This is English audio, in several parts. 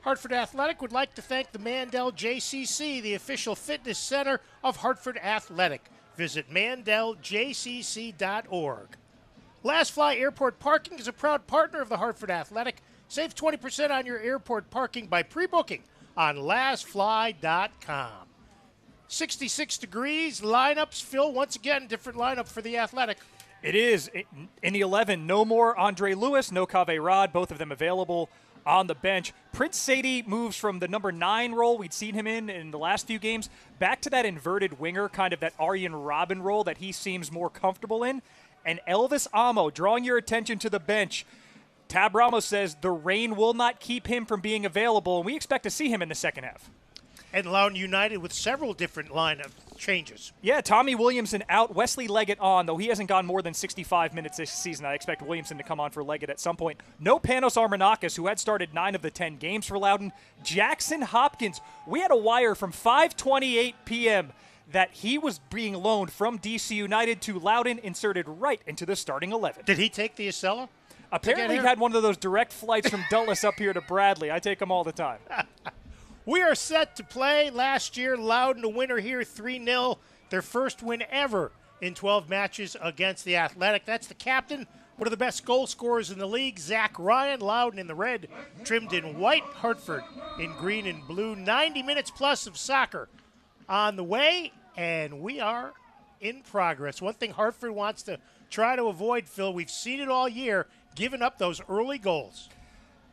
Hartford Athletic would like to thank the Mandel JCC, the official fitness center of Hartford Athletic. Visit mandeljcc.org. Last Fly Airport Parking is a proud partner of the Hartford Athletic. Save 20% on your airport parking by pre-booking on lastfly.com. 66 degrees, lineups. Phil, once again, different lineup for the Athletic. It is. In the 11, no more Andre Lewis, no Kaveh Rod, both of them available on the bench. Prince Sadie moves from the number 9 role we'd seen him in the last few games back to that inverted winger, kind of that Arjen Robben role that he seems more comfortable in. And Elvis Amo drawing your attention to the bench. Tab Ramos says the rain will not keep him from being available, and we expect to see him in the second half. And Loudoun United with several different lineup changes. Yeah, Tommy Williamson out, Wesley Leggett on, though he hasn't gone more than 65 minutes this season. I expect Williamson to come on for Leggett at some point. No Panos Armanakis, who had started 9 of the 10 games for Loudoun. Jackson Hopkins, we had a wire from 5:28 p.m. that he was being loaned from DC United to Loudoun, inserted right into the starting 11. Did he take the Acela? Apparently he had one of those direct flights from Dulles up here to Bradley. I take them all the time. We are set to play. Last year, Loudoun, a winner here, 3-0. Their first win ever in 12 matches against the Athletic. That's the captain, one of the best goal scorers in the league, Zach Ryan. Loudoun in the red, trimmed in white. Hartford in green and blue. 90 minutes plus of soccer on the way, and we are in progress. One thing Hartford wants to try to avoid, Phil, we've seen it all year, giving up those early goals.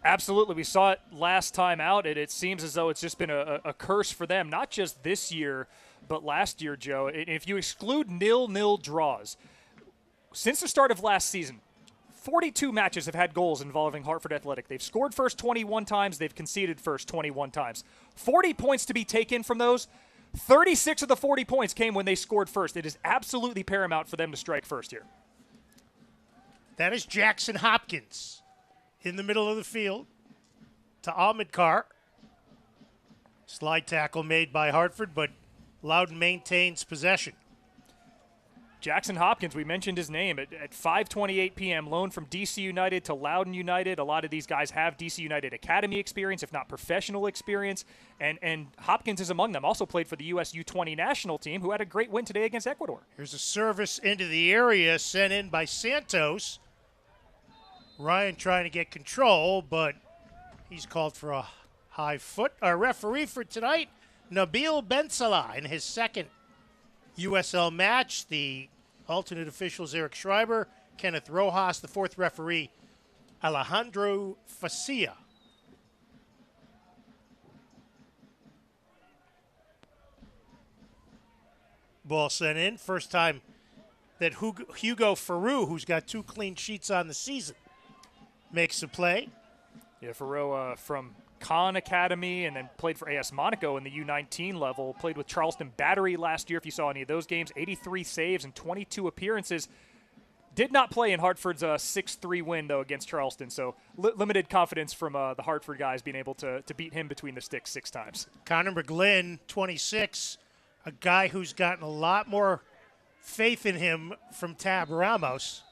Absolutely. We saw it last time out, and it seems as though it's just been a curse for them, not just this year, but last year, Joe. If you exclude 0-0 draws, since the start of last season, 42 matches have had goals involving Hartford Athletic. They've scored first 21 times. They've conceded first 21 times. 40 points to be taken from those. 36 of the 40 points came when they scored first. It is absolutely paramount for them to strike first here. That is Jackson Hopkins in the middle of the field to Ahmed Carr. Slide tackle made by Hartford, but Loudoun maintains possession. Jackson Hopkins, we mentioned his name at 5:28 p.m., loaned from DC United to Loudoun United. A lot of these guys have DC United Academy experience, if not professional experience, and Hopkins is among them. Also played for the US U20 national team, who had a great win today against Ecuador. Here's a service into the area sent in by Santos. Ryan trying to get control, but he's called for a high foot. Our referee for tonight, Nabil Ben Salah, in his second USL match. The alternate officials, Eric Schreiber, Kenneth Rojas, the fourth referee, Alejandro Facia. Ball sent in. First time that Hugo Farou, who's got 2 clean sheets on the season, makes a play. Yeah, Farou from Khan Academy and then played for AS Monaco in the U19 level. Played with Charleston Battery last year, if you saw any of those games. 83 saves and 22 appearances. Did not play in Hartford's 6-3 win, though, against Charleston. So limited confidence from the Hartford guys being able to beat him between the sticks 6 times. Connor McGlynn, 26, a guy who's gotten a lot more faith in him from Tab Ramos.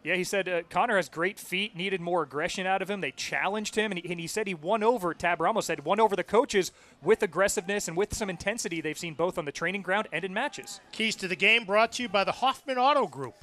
Yeah, he said Connor has great feet, needed more aggression out of him. They challenged him, and he said he won over, Tab Ramos said, won over the coaches with aggressiveness and with some intensity they've seen both on the training ground and in matches. Keys to the game brought to you by the Hoffman Auto Group.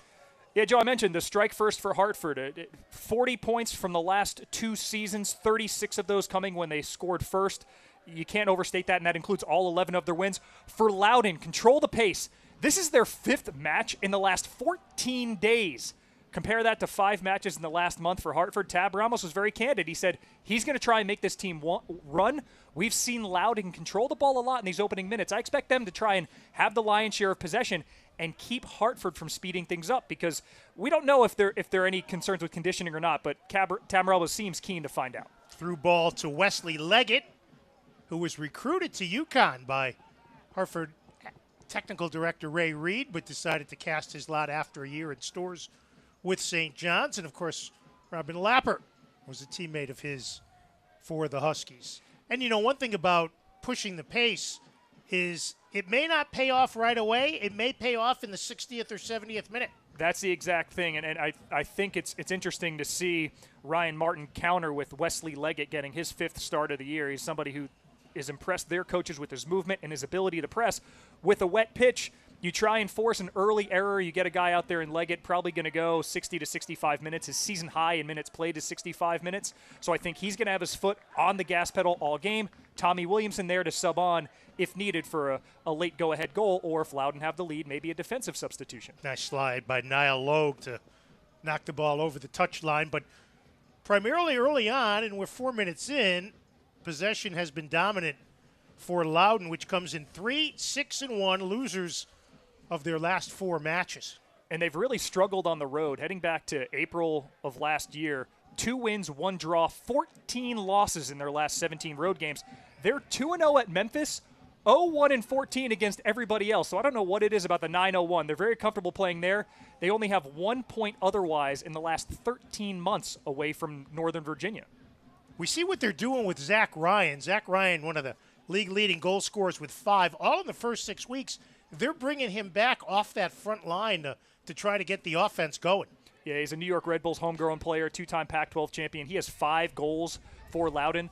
Yeah, Joe, I mentioned the strike first for Hartford. 40 points from the last 2 seasons, 36 of those coming when they scored first. You can't overstate that, and that includes all 11 of their wins. For Loudoun, control the pace. This is their 5th match in the last 14 days. Compare that to 5 matches in the last month for Hartford. Tab Ramos was very candid. He said he's going to try and make this team run. We've seen Loudoun control the ball a lot in these opening minutes. I expect them to try and have the lion's share of possession and keep Hartford from speeding things up, because we don't know if there are any concerns with conditioning or not, but Tab Ramos seems keen to find out. Through ball to Wesley Leggett, who was recruited to UConn by Hartford technical director Ray Reed, but decided to cast his lot after a year in stores with St. John's. And, of course, Robin Lapper was a teammate of his for the Huskies. And, you know, one thing about pushing the pace is it may not pay off right away. It may pay off in the 60th or 70th minute. That's the exact thing, and I think it's interesting to see Ryan Martin counter with Wesley Leggett getting his 5th start of the year. He's somebody who is impressed their coaches with his movement and his ability to press. With a wet pitch, you try and force an early error. You get a guy out there in Leggett probably going to go 60 to 65 minutes. His season high in minutes played is 65 minutes. So I think he's going to have his foot on the gas pedal all game. Tommy Williamson there to sub on if needed for a late go-ahead goal, or if Loudoun have the lead, maybe a defensive substitution. Nice slide by Niall Logue to knock the ball over the touchline. But primarily early on, and we're 4 minutes in, possession has been dominant for Loudoun, which comes in 3-6-1, losers of their last 4 matches. And they've really struggled on the road. Heading back to April of last year, 2 wins, 1 draw, 14 losses in their last 17 road games. They're 2-0 at Memphis, 0-1-14 against everybody else. So I don't know what it is about the 9-0-1. They're very comfortable playing there. They only have 1 point otherwise in the last 13 months away from Northern Virginia. We see what they're doing with Zach Ryan. Zach Ryan, one of the league-leading goal scorers with 5, all in the first 6 weeks. They're bringing him back off that front line to try to get the offense going. Yeah, he's a New York Red Bulls homegrown player, 2-time Pac-12 champion. He has 5 goals for Loudoun.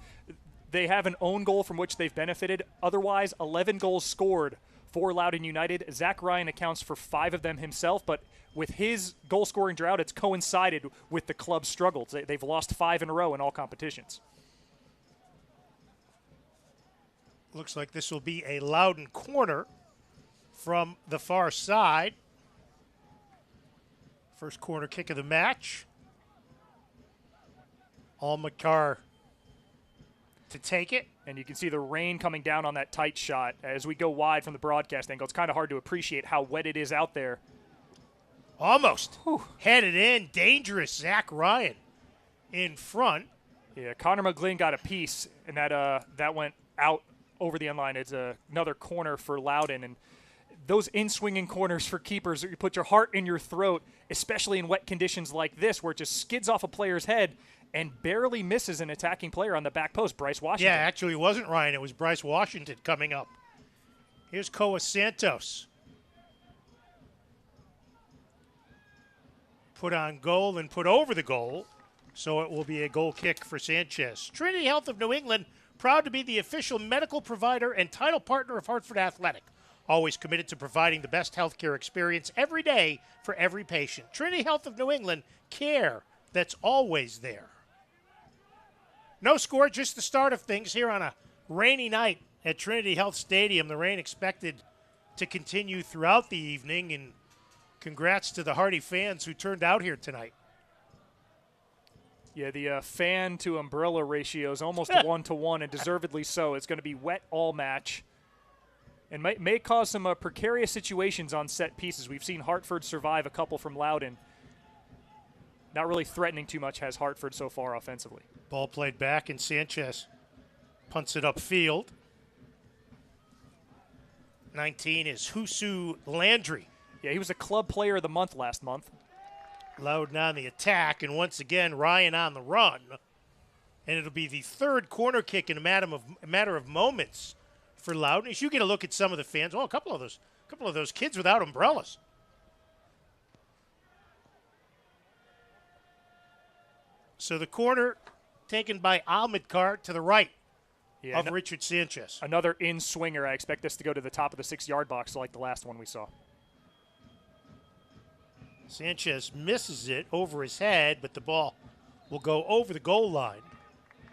They have an own goal from which they've benefited. Otherwise, 11 goals scored for Loudoun United. Zach Ryan accounts for 5 of them himself, but with his goal-scoring drought, it's coincided with the club's struggles. They've lost 5 in a row in all competitions. Looks like this will be a Loudoun corner from the far side. First corner kick of the match. Almakar to take it. And you can see the rain coming down on that tight shot. As we go wide from the broadcast angle, it's kind of hard to appreciate how wet it is out there. Almost. Whew. Headed in. Dangerous Zach Ryan in front. Yeah, Connor McGlynn got a piece, and that went out over the end line. It's another corner for Loudoun. And those in-swinging corners for keepers, you put your heart in your throat, especially in wet conditions like this, where it just skids off a player's head and barely misses an attacking player on the back post, Bryce Washington. Yeah, actually it wasn't Ryan. It was Bryce Washington coming up. Here's Koa Santos. Put on goal and put over the goal, so it will be a goal kick for Sanchez. Trinity Health of New England, proud to be the official medical provider and title partner of Hartford Athletic. Always committed to providing the best healthcare experience every day for every patient. Trinity Health of New England, care that's always there. No score, just the start of things here on a rainy night at Trinity Health Stadium. The rain expected to continue throughout the evening, and congrats to the Hardy fans who turned out here tonight. Yeah, the fan to umbrella ratio is almost 1-to-1, and deservedly so. It's going to be wet all match, and may cause some precarious situations on set pieces. We've seen Hartford survive a couple from Loudoun. Not really threatening too much has Hartford so far offensively. Ball played back, and Sanchez punts it upfield. 19 is Husu Landry. Yeah, he was a club player of the month last month. Loudoun on the attack, and once again, Ryan on the run. And it'll be the 3rd corner kick in a matter of moments for Loudoun. As you get a look at some of the fans, a couple of those kids without umbrellas. So the corner taken by Almadkar to the right of Richard Sanchez. Another in-swinger. I expect this to go to the top of the 6-yard box like the last one we saw. Sanchez misses it over his head, but the ball will go over the goal line.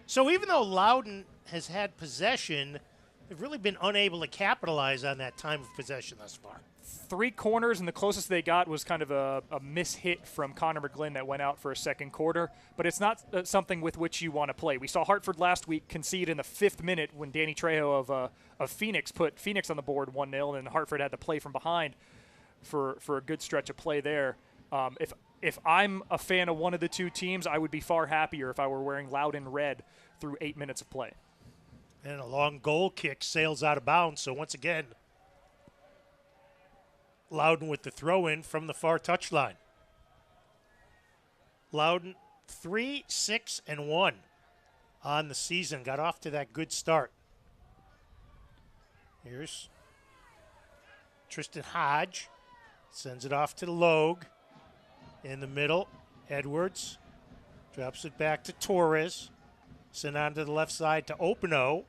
So even though Loudoun has had possession, they've really been unable to capitalize on that time of possession thus far. 3 corners, and the closest they got was kind of a mishit from Connor McGlynn that went out for a second quarter. But it's not something with which you want to play. We saw Hartford last week concede in the 5th minute when Danny Trejo of Phoenix put Phoenix on the board 1-0, and Hartford had to play from behind for a good stretch of play there. If I'm a fan of one of the two teams, I would be far happier if I were wearing Loudoun red through 8 minutes of play. And a long goal kick sails out of bounds. So once again, Loudoun with the throw-in from the far touchline. Loudoun 3-6-1 on the season. Got off to that good start. Here's Tristan Hodge. Sends it off to Logue. In the middle, Edwards drops it back to Torres. Sent on to the left side to Openo.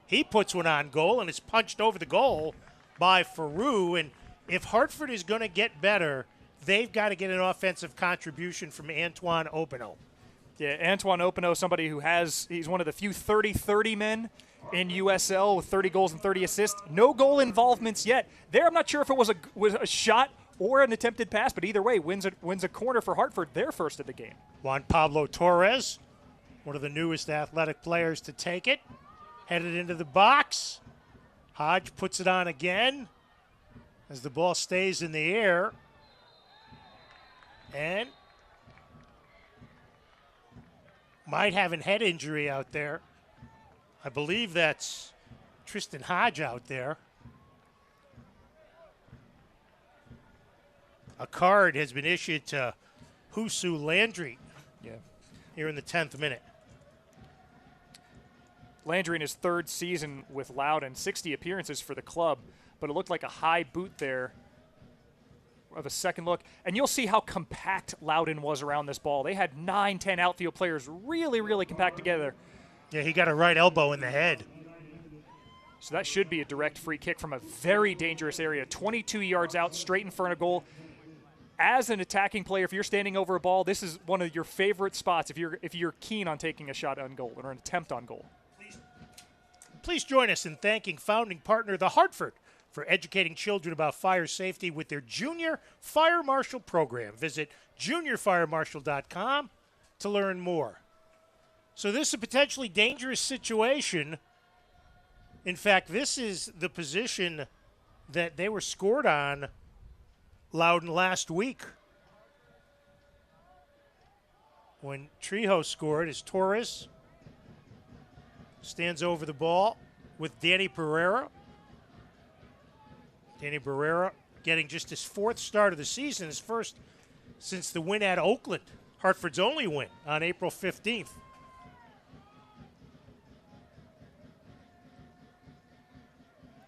He puts one on goal, and it's punched over the goal by Faru. And if Hartford is going to get better, they've got to get an offensive contribution from Antoine Openo. Yeah, Antoine Openo, somebody he's one of the few 30-30 men in USL with 30 goals and 30 assists. No goal involvements yet. There, I'm not sure if it was a shot or an attempted pass, but either way, wins a corner for Hartford, their first of the game. Juan Pablo Torres, one of the newest athletic players to take it, headed into the box. Hodge puts it on again as the ball stays in the air. And might have a head injury out there. I believe that's Tristan Hodge out there. A card has been issued to Husu Landry here in the 10th minute. Landry in his third season with Loudoun, 60 appearances for the club, but it looked like a high boot there of a second look. And you'll see how compact Loudoun was around this ball. They had 9-10 outfield players really, really compact together. Yeah, he got a right elbow in the head. So that should be a direct free kick from a very dangerous area. 22 yards out, straight in front of goal. As an attacking player, if you're standing over a ball, this is one of your favorite spots if you're keen on taking a shot on goal or an attempt on goal. Please join us in thanking founding partner the Hartford for educating children about fire safety with their Junior Fire Marshal program. Visit juniorfiremarshal.com to learn more. So this is a potentially dangerous situation. In fact, this is the position that they were scored on Loudoun last week. When Trejo scored, as Torres stands over the ball with Danny Pereira. Danny Pereira getting just his fourth start of the season, his first since the win at Oakland, Hartford's only win on April 15th.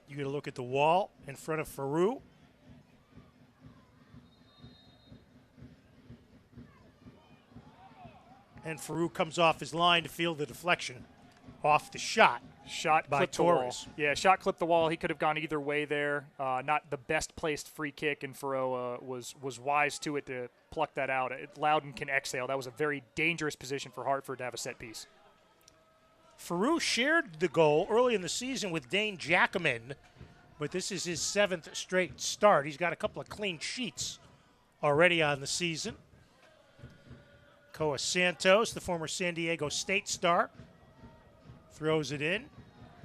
You get a look at the wall in front of Faru. And Faru comes off his line to field the deflection off the shot. Shot by clipped Torres. The wall. Yeah, shot clipped the wall. He could have gone either way there. Not the best placed free kick, and Faru was wise to it to pluck that out. Loudoun can exhale. That was a very dangerous position for Hartford to have a set piece. Faru shared the goal early in the season with Dane Jackaman, but this is his 7th straight start. He's got a couple of clean sheets already on the season. Koa Santos, the former San Diego State star, throws it in,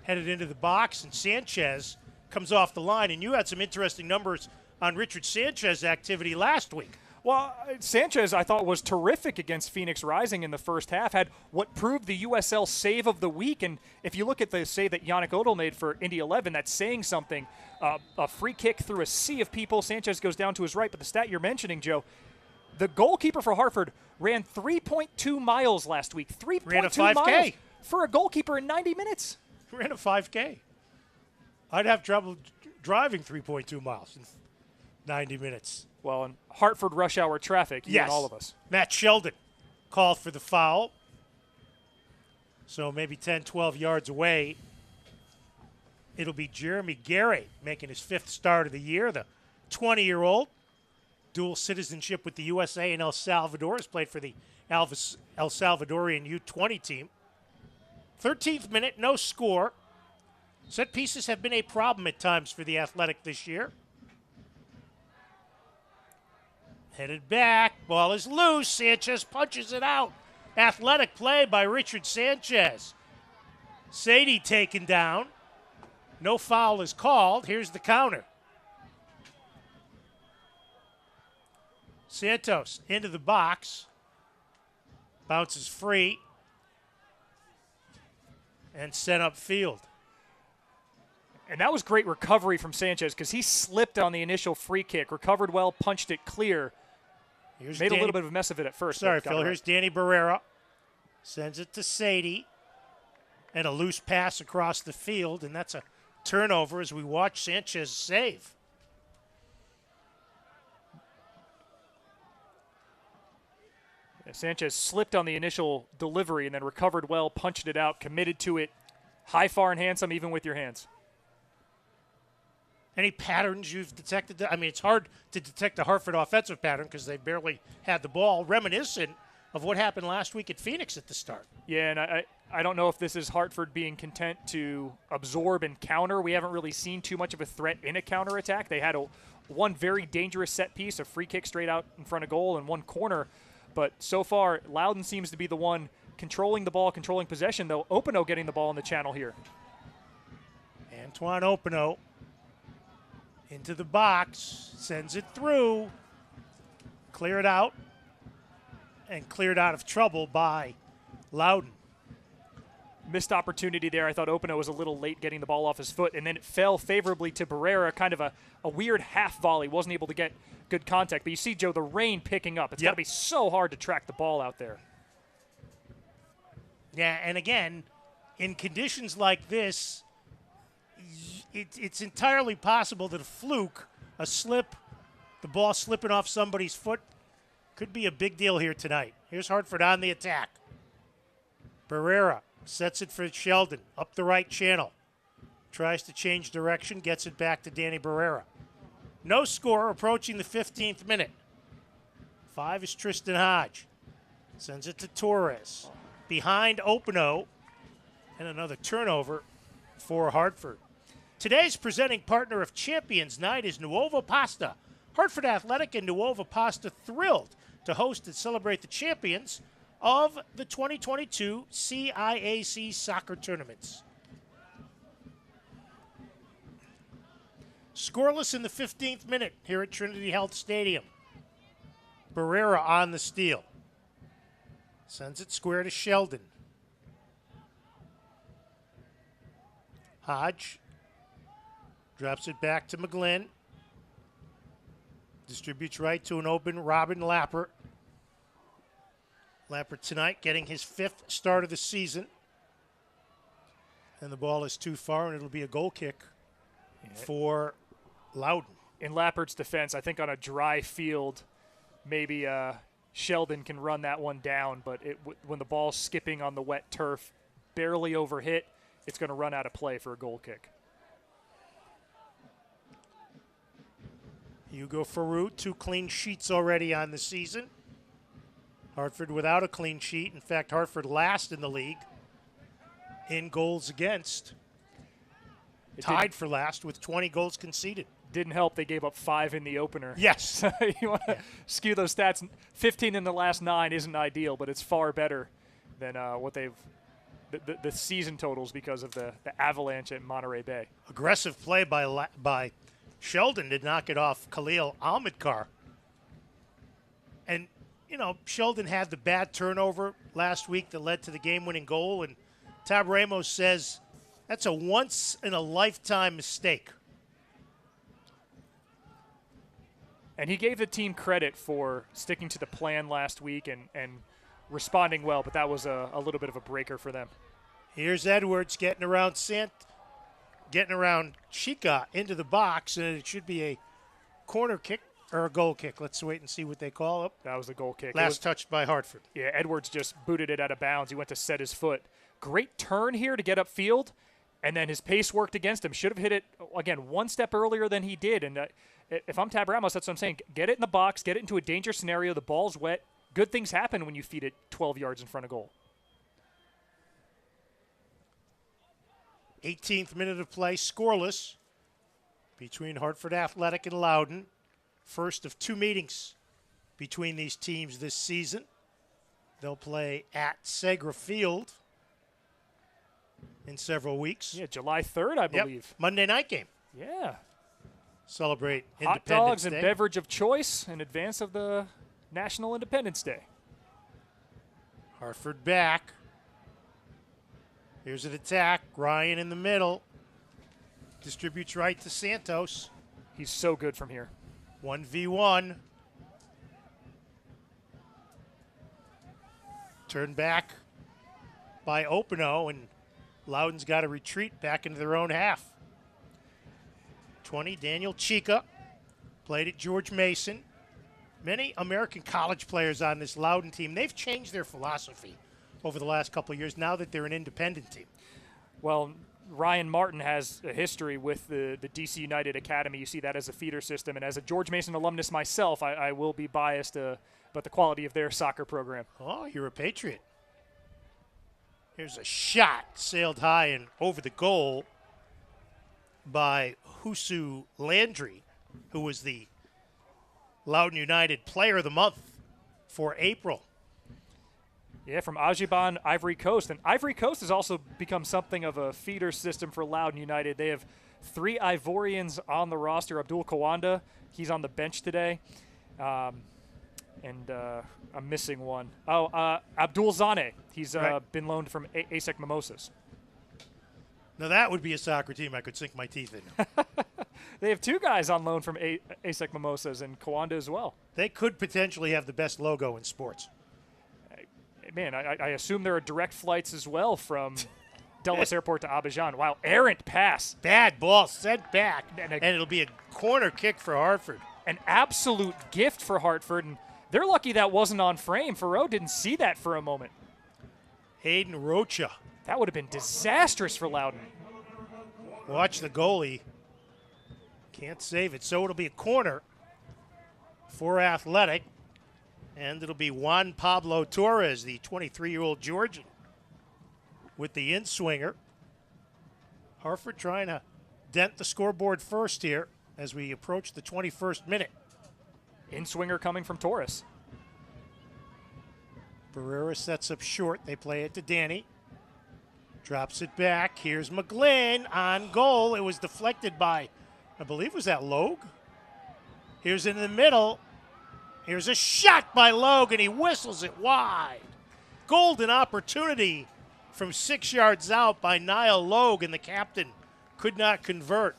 headed into the box, and Sanchez comes off the line. And you had some interesting numbers on Richard Sanchez's activity last week. Well, Sanchez, I thought, was terrific against Phoenix Rising in the first half, had what proved the USL save of the week. And if you look at the save that Yannick Odell made for Indy 11, that's saying something. A free kick through a sea of people. Sanchez goes down to his right. But the stat you're mentioning, Joe, the goalkeeper for Hartford ran 3.2 miles last week. 3.2 miles for a goalkeeper in 90 minutes. Ran a 5K. I'd have trouble driving 3.2 miles in 90 minutes. Well, in Hartford rush hour traffic, you and all of us. Matt Sheldon called for the foul. So maybe 10, 12 yards away, it'll be Jeremy Garrett making his 5th start of the year. The 20-year-old, dual citizenship with the USA and El Salvador, has played for the El Salvadorian U20 team. 13th minute, no score. Set pieces have been a problem at times for the Athletic this year. Headed back, ball is loose. Sanchez punches it out. Athletic play by Richard Sanchez. Sadie taken down. No foul is called. Here's the counter. Santos into the box. Bounces free. And sent upfield. And that was great recovery from Sanchez because he slipped on the initial free kick, recovered well, punched it clear. Made a little bit of a mess of it at first. Sorry, Phil. Right. Here's Danny Barrera. Sends it to Sadie. And a loose pass across the field, and that's a turnover as we watch Sanchez save. Sanchez slipped on the initial delivery and then recovered well, punched it out, committed to it. High, far, and handsome, even with your hands. Any patterns you've detected? I mean, it's hard to detect the Hartford offensive pattern because they barely had the ball, reminiscent of what happened last week at Phoenix at the start. Yeah, and I don't know if this is Hartford being content to absorb and counter. We haven't really seen too much of a threat in a counterattack. They had one very dangerous set piece, a free kick straight out in front of goal, and one corner. But so far, Loudoun seems to be the one controlling the ball, controlling possession, though. Opino getting the ball in the channel here. Antoine Opino into the box, sends it through, clear it out, and cleared out of trouble by Loudoun. Missed opportunity there. I thought Opino was a little late getting the ball off his foot, and then it fell favorably to Barrera, kind of a weird half volley. Wasn't able to get good contact. But you see, Joe, the rain picking up. It's got to be so hard to track the ball out there. Yeah, and again, in conditions like this, it's entirely possible that a fluke, a slip, the ball slipping off somebody's foot, could be a big deal here tonight. Here's Hartford on the attack. Barrera sets it for Sheldon, up the right channel. Tries to change direction, gets it back to Danny Barrera. No score, approaching the 15th minute. 5 is Tristan Hodge. Sends it to Torres. Behind Opino, and another turnover for Hartford. Today's presenting partner of Champions Night is Nuova Pasta. Hartford Athletic and Nuova Pasta thrilled to host and celebrate the champions of the 2022 CIAC soccer tournaments. Scoreless in the 15th minute here at Trinity Health Stadium. Barrera on the steal. Sends it square to Sheldon. Hodge drops it back to McGlynn. Distributes right to an open Robin Lapper. Lapper tonight getting his 5th start of the season. And the ball is too far, and it'll be a goal kick for Loudoun. In Lappert's defense, I think on a dry field, maybe Sheldon can run that one down, but when the ball's skipping on the wet turf, barely overhit, it's going to run out of play for a goal kick. Hugo Farou, 2 clean sheets already on the season. Hartford without a clean sheet. In fact, Hartford last in the league in goals against. Tied for last with 20 goals conceded. Didn't help they gave up 5 in the opener. Yes. You want to skew those stats. 15 in the last 9 isn't ideal, but it's far better than what they've the season totals because of the avalanche at Monterey Bay. Aggressive play by Sheldon to knock it off Khalil Ahmedkar. And, you know, Sheldon had the bad turnover last week that led to the game-winning goal, and Tab Ramos says that's a once-in-a-lifetime mistake. And he gave the team credit for sticking to the plan last week and responding well, but that was a little bit of a breaker for them. Here's Edwards getting around Chica into the box, and it should be a corner kick or a goal kick. Let's wait and see what they call it. That was a goal kick. Last touched by Hartford. Yeah, Edwards just booted it out of bounds. He went to set his foot. Great turn here to get upfield, and then his pace worked against him. Should have hit it, again, one step earlier than he did. And if I'm Tab Ramos, that's what I'm saying. Get it in the box, get it into a danger scenario. The ball's wet. Good things happen when you feed it 12 yards in front of goal. 18th minute of play, scoreless between Hartford Athletic and Loudoun. First of 2 meetings between these teams this season. They'll play at Segra Field in several weeks. Yeah, July 3rd, I believe. Yep. Monday night game. Yeah. Celebrate Hot Independence dogs and Day. beverage of choice in advance of the National Independence Day. Hartford back. Here's an attack. Ryan in the middle. Distributes right to Santos. He's so good from here. 1v1. Turned back by Opino, and Loudoun's got to retreat back into their own half. 20, Daniel Chica. Played it George Mason. many American college players on this Loudoun team. They've changed their philosophy over the last couple of years now that they're an independent team. Well, Ryan Martin has a history with the DC United Academy. You see that as a feeder system. And as a George Mason alumnus myself, I will be biased about the quality of their soccer program. Oh, you're a Patriot. Here's a shot sailed high and over the goal by Husu Landry, who was the Loudoun United Player of the Month for April. Yeah, from Ajiban, Ivory Coast. And Ivory Coast has also become something of a feeder system for Loudoun United. They have 3 Ivorians on the roster. Abdul Kawanda, he's on the bench today. And I'm missing one. Abdul Zane. He's been loaned from ASEC Mimosas. Now that would be a soccer team I could sink my teeth in. They have 2 guys on loan from ASEC Mimosas and Kawanda as well. They could potentially have the best logo in sports. Man, I assume there are direct flights as well from Dulles Airport to Abidjan. Wow, errant pass. Bad ball sent back, and it'll be a corner kick for Hartford. An absolute gift for Hartford, and they're lucky that wasn't on frame. Farrow didn't see that for a moment. Hayden Rocha. That would have been disastrous for Loudoun. Watch the goalie. Can't save it, so it'll be a corner for Athletic. And it'll be Juan Pablo Torres, the 23-year-old Georgian, with the in-swinger. Hartford trying to dent the scoreboard first here as we approach the 21st minute. In-swinger coming from Torres. Barrera sets up short. They play it to Danny. Drops it back. Here's McGlynn on goal. It was deflected by, I believe, was that Logue? Here's in the middle. Here's a shot by Logue, and he whistles it wide. Golden opportunity from 6 yards out by Niall Logue, and the captain could not convert.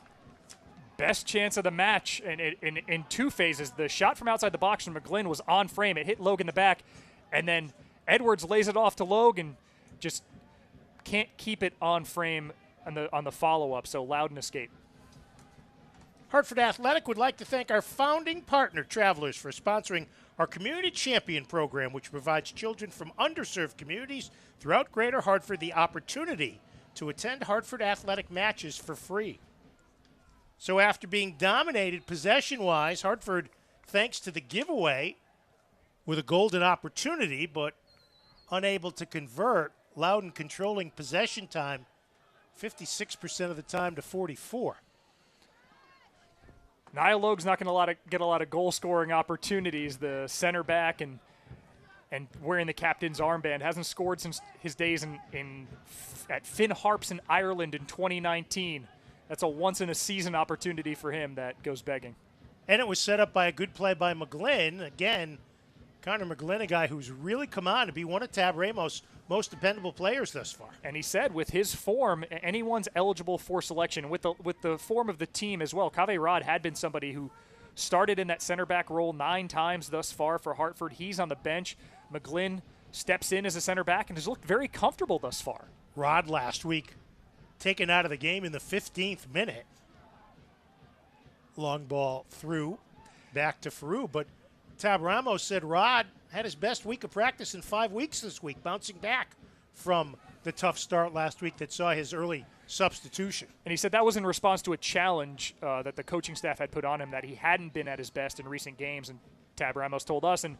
Best chance of the match in 2 phases. The shot from outside the box from McGlynn was on frame. It hit Logue in the back, and then Edwards lays it off to Logue and just can't keep it on frame on the follow-up, so Loudoun escape. Hartford Athletic would like to thank our founding partner, Travelers, for sponsoring our Community Champion program, which provides children from underserved communities throughout Greater Hartford the opportunity to attend Hartford Athletic matches for free. So after being dominated possession-wise, Hartford, thanks to the giveaway, with a golden opportunity, but unable to convert, Loudoun controlling possession time 56% of the time to 44%. Niall Logue's not going to get a lot of goal-scoring opportunities. The center back and wearing the captain's armband hasn't scored since his days at Finn Harps in Ireland in 2019. That's a once-in-a-season opportunity for him that goes begging. And it was set up by a good play by McGlynn. Again, Connor McGlynn, a guy who's really come on to be one of Tab Ramos' most dependable players thus far. And he said with his form, anyone's eligible for selection. With the form of the team as well, Kaveh Rod had been somebody who started in that center back role 9 times thus far for Hartford. He's on the bench. McGlynn steps in as a center back and has looked very comfortable thus far. Rod last week taken out of the game in the 15th minute. Long ball through, back to Faru, but Tab Ramos said Rod had his best week of practice in 5 weeks this week, bouncing back from the tough start last week that saw his early substitution. And he said that was in response to a challenge that the coaching staff had put on him, that he hadn't been at his best in recent games, and Tab Ramos told us. And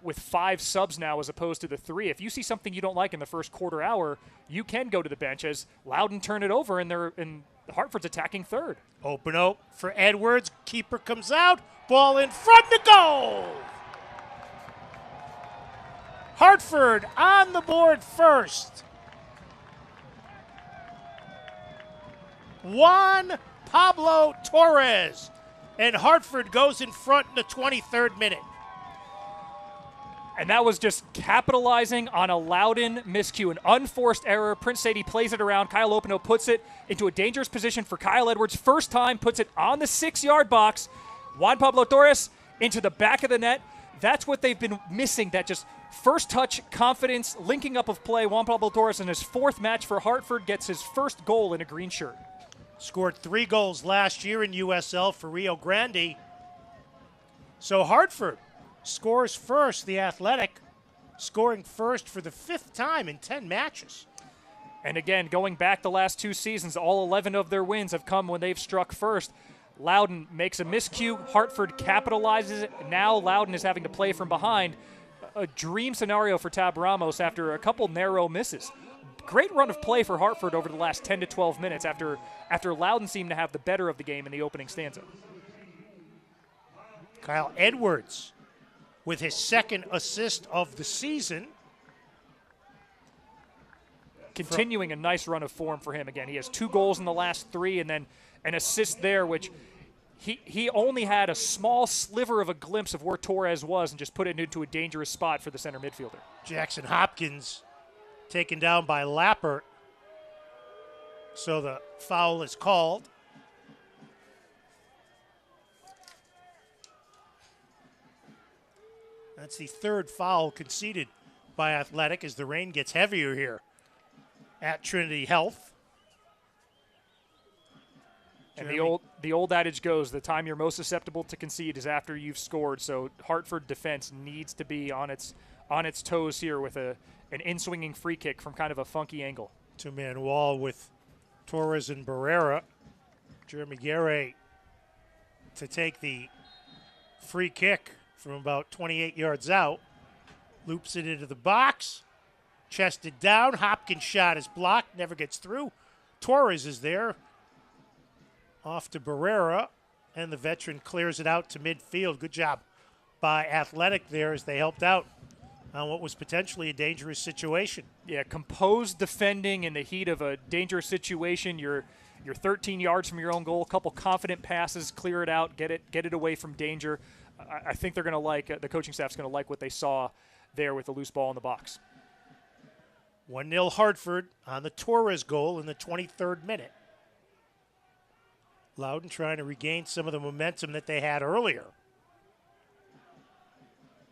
with 5 subs now as opposed to the 3, if you see something you don't like in the first quarter hour, you can go to the bench as Loudoun turn it over, and Hartford's attacking third. Open for Edwards. Keeper comes out. Ball in front to goal. Hartford on the board first. Juan Pablo Torres. And Hartford goes in front in the 23rd minute. And that was just capitalizing on a Loudoun miscue, an unforced error. Prince Sadie plays it around. Kyle Opino puts it into a dangerous position for Kyle Edwards. First time, puts it on the 6-yard box. Juan Pablo Torres into the back of the net. That's what they've been missing, that just first touch, confidence, linking up of play. Juan Pablo Torres in his 4th match for Hartford gets his first goal in a green shirt. Scored 3 goals last year in USL for Rio Grande. So Hartford scores first. The Athletic scoring first for the 5th time in 10 matches. And again, going back the last 2 seasons, all 11 of their wins have come when they've struck first. Loudoun makes a miscue. Hartford capitalizes it. Now Loudoun is having to play from behind. A dream scenario for Tab Ramos after a couple narrow misses. Great run of play for Hartford over the last 10 to 12 minutes after Loudoun seemed to have the better of the game in the opening stanza. Kyle Edwards with his 2nd assist of the season. Continuing a nice run of form for him again. He has 2 goals in the last 3 and then an assist there, which he only had a small sliver of a glimpse of where Torres was and just put it into a dangerous spot for the center midfielder. Jackson Hopkins taken down by Lappert. So the foul is called. That's the 3rd foul conceded by Athletic as the rain gets heavier here at Trinity Health. And the old adage goes, the time you're most susceptible to concede is after you've scored. So Hartford defense needs to be on its toes here with an in-swinging free kick from kind of a funky angle. 2-man wall with Torres and Barrera. Jeremy Guerre to take the free kick from about 28 yards out. Loops it into the box. Chested down. Hopkins' shot is blocked. Never gets through. Torres is there. Off to Barrera. And the veteran clears it out to midfield. Good job by Athletic there as they helped out on what was potentially a dangerous situation. Yeah, composed defending in the heat of a dangerous situation. You're 13 yards from your own goal. A couple confident passes, clear it out, get it away from danger. I think they're going to like the coaching staff's going to like what they saw there with the loose ball in the box. 1-0 Hartford on the Torres goal in the 23rd minute. Loudoun trying to regain some of the momentum that they had earlier.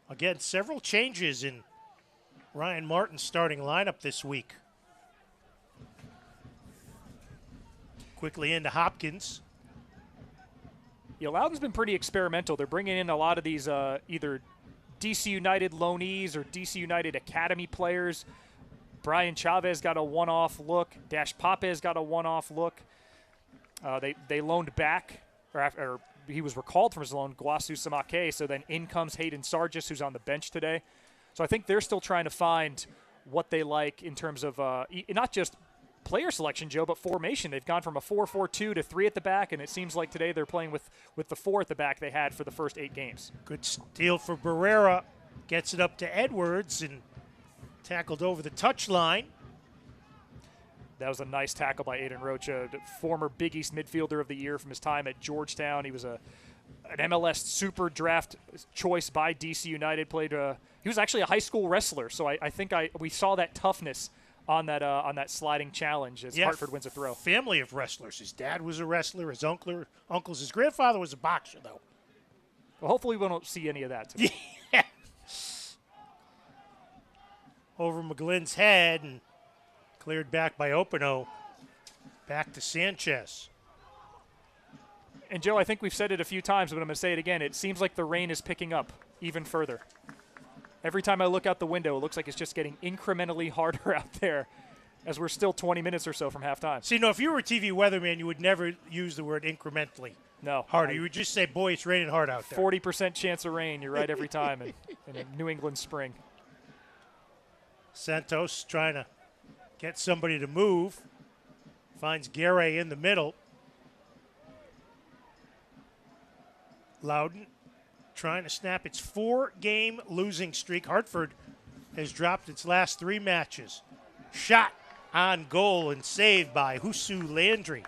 Again, several changes in Ryan Martin's starting lineup this week. Quickly into Hopkins. Yeah, Loudoun's been pretty experimental. They're bringing in a lot of these either DC United loanees or DC United Academy players. Brian Chavez got a one-off look. Dash Papez got a one-off look. They loaned back, or he was recalled from his loan, Guasu Samake, so then in comes Hayden Sargis, who's on the bench today. So I think they're still trying to find what they like in terms of not just player selection, Joe, but formation. They've gone from a 4-4-2 to 3 at the back, and it seems like today they're playing with the 4 at the back they had for the first 8 games. Good steal for Barrera. Gets it up to Edwards and tackled over the touchline. That was a nice tackle by Aiden Rocha, the former Big East midfielder of the year from his time at Georgetown. He was an MLS super draft choice by DC United. He was actually a high school wrestler, so I think we saw that toughness on that sliding challenge as Hartford wins a throw. Family of wrestlers. His dad was a wrestler. His his grandfather was a boxer, though. Well, hopefully we don't see any of that today. Yeah. Over McGlynn's head and cleared back by Opino. Back to Sanchez. And, Joe, I think we've said it a few times, but I'm going to say it again. It seems like the rain is picking up even further. Every time I look out the window, it looks like it's just getting incrementally harder out there as we're still 20 minutes or so from halftime. See, no, if you were a TV weatherman, you would never use the word incrementally. No. Harder. You would just say, boy, it's raining hard out there. 40% chance of rain. You're right every time in a New England spring. Santos trying to get somebody to move. Finds Guerre in the middle. Loudoun trying to snap its 4-game losing streak. Hartford has dropped its last 3 matches. Shot on goal and saved by Husu Landry.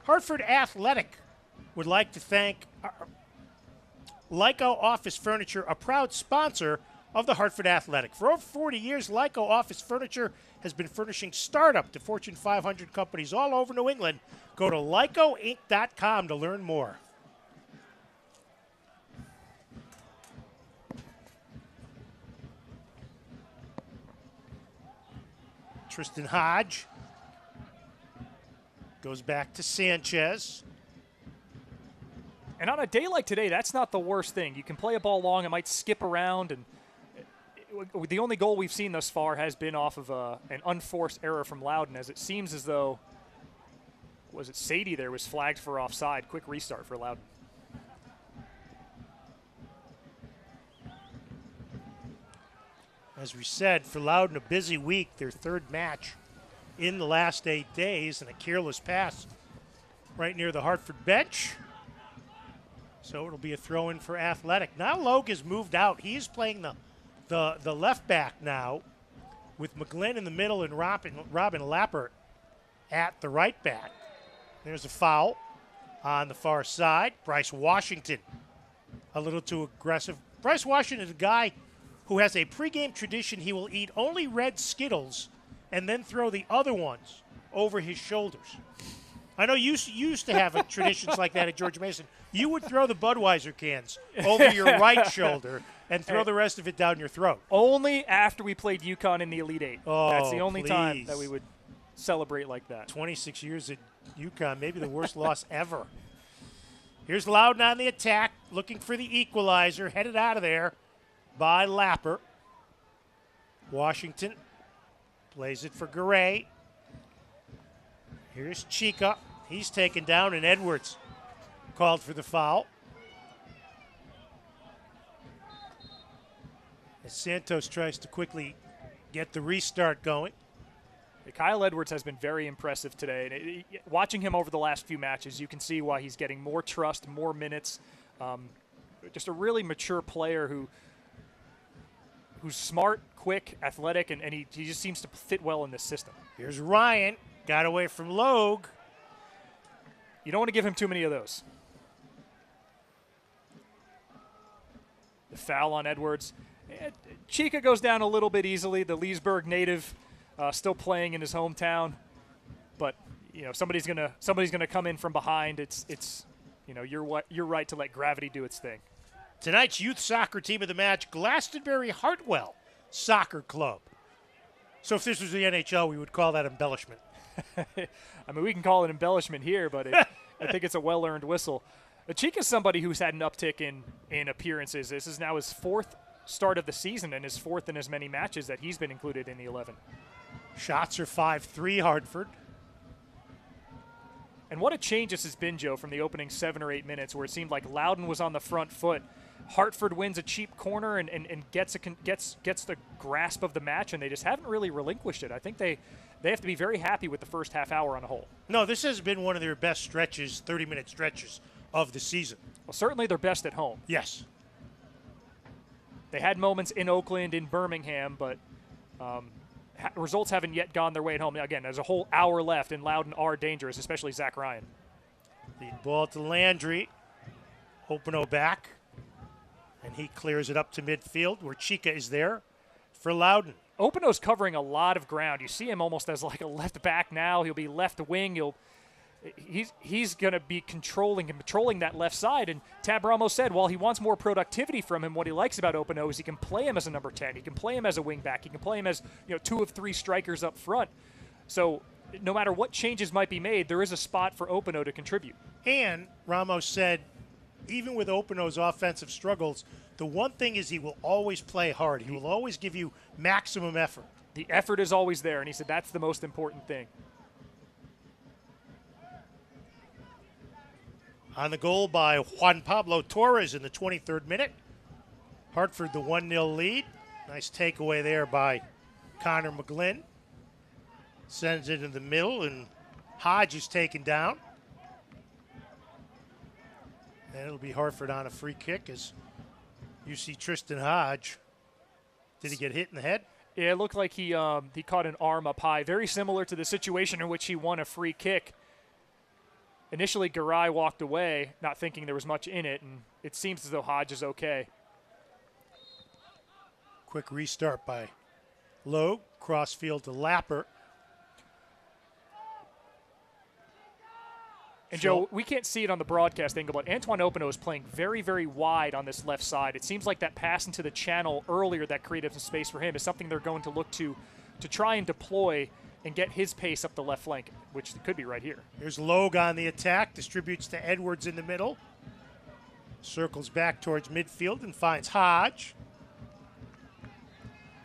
Hartford Athletic would like to thank Lyco Office Furniture, a proud sponsor of the Hartford Athletic. For over 40 years, Lyco Office Furniture has been furnishing startup to Fortune 500 companies all over New England. Go to lycoinc.com to learn more. Tristan Hodge goes back to Sanchez. And on a day like today, that's not the worst thing. You can play a ball long, it might skip around, and the only goal we've seen thus far has been off of an unforced error from Loudoun, as it seems as though, was it Sadie there was flagged for offside. Quick restart for Loudoun. As we said, for Loudoun, a busy week, their third match in the last 8 days, and a careless pass right near the Hartford bench. So it'll be a throw-in for Athletic. Now Logue has moved out. He's playing the left back now, with McGlynn in the middle and Robin Lappert at the right back. There's a foul on the far side. Bryce Washington, a little too aggressive. Bryce Washington is a guy who has a pregame tradition. He will eat only red Skittles and then throw the other ones over his shoulders. I know you used to have traditions like that at George Mason. You would throw the Budweiser cans over your right shoulder and throw the rest of it down your throat. Only after we played UConn in the Elite Eight. Oh, that's the only please. time that we would celebrate like that. 26 years at UConn, maybe the worst loss ever. Here's Loudoun on the attack, looking for the equalizer, headed out of there by Lapper. Washington plays it for Garay. Here's Chica. He's taken down, and Edwards called for the foul. As Santos tries to quickly get the restart going. Kyle Edwards has been very impressive today. And watching him over the last few matches, you can see why he's getting more trust, more minutes. Just a really mature player who's smart, quick, athletic, and he just seems to fit well in this system. Here's Ryan. Got away from Logue. You don't want to give him too many of those. The foul on Edwards. Chica goes down a little bit easily. The Leesburg native still playing in his hometown, but somebody's gonna come in from behind. It's you're right to let gravity do its thing. Tonight's youth soccer team of the match, Glastonbury Hartwell Soccer Club. So if this was the NHL, we would call that embellishment. I mean, we can call it embellishment here, but I think it's a well-earned whistle. Chica's somebody who's had an uptick in appearances. This is now his fourth start of the season and his fourth in as many matches that he's been included in the 11. Shots are 5-3 Hartford. And what a change this has been, Joe, from the opening 7 or 8 minutes where it seemed like Loudoun was on the front foot. Hartford wins a cheap corner and gets the grasp of the match, and they just haven't really relinquished it. I think they have to be very happy with the first half hour on a whole. No, this has been one of their best stretches, 30-minute stretches of the season. Well, certainly their best at home. Yes. They had moments in Oakland, in Birmingham, but results haven't yet gone their way at home. Again, there's a whole hour left, and Loudoun are dangerous, especially Zach Ryan. Lead ball to Landry. Openo back. And he clears it up to midfield where Chica is there for Loudoun. Openo's covering a lot of ground. You see him almost as like a left back now. He'll be left wing. He's going to be controlling that left side. And Tab Ramos said, while he wants more productivity from him, what he likes about Openo is he can play him as a number 10. He can play him as a wing back. He can play him as 2 of 3 strikers up front. So no matter what changes might be made, there is a spot for Openo to contribute. And Ramos said, even with Openo's offensive struggles, the one thing is he will always play hard. He will always give you maximum effort. The effort is always there, and he said that's the most important thing. On the goal by Juan Pablo Torres in the 23rd minute. Hartford the 1-0 lead. Nice takeaway there by Connor McGlynn. Sends it in the middle, and Hodge is taken down. And it'll be Hartford on a free kick as you see Tristan Hodge. Did he get hit in the head? Yeah, it looked like he caught an arm up high. Very similar to the situation in which he won a free kick. Initially, Garay walked away, not thinking there was much in it, and it seems as though Hodge is okay. Quick restart by Logue. Crossfield to Lapper. And, Joe, we can't see it on the broadcast angle, but Antoine Openo is playing very, very wide on this left side. It seems like that pass into the channel earlier that created some space for him is something they're going to look to try and deploy and get his pace up the left flank, which could be right here. Here's Logue on the attack. Distributes to Edwards in the middle. Circles back towards midfield and finds Hodge.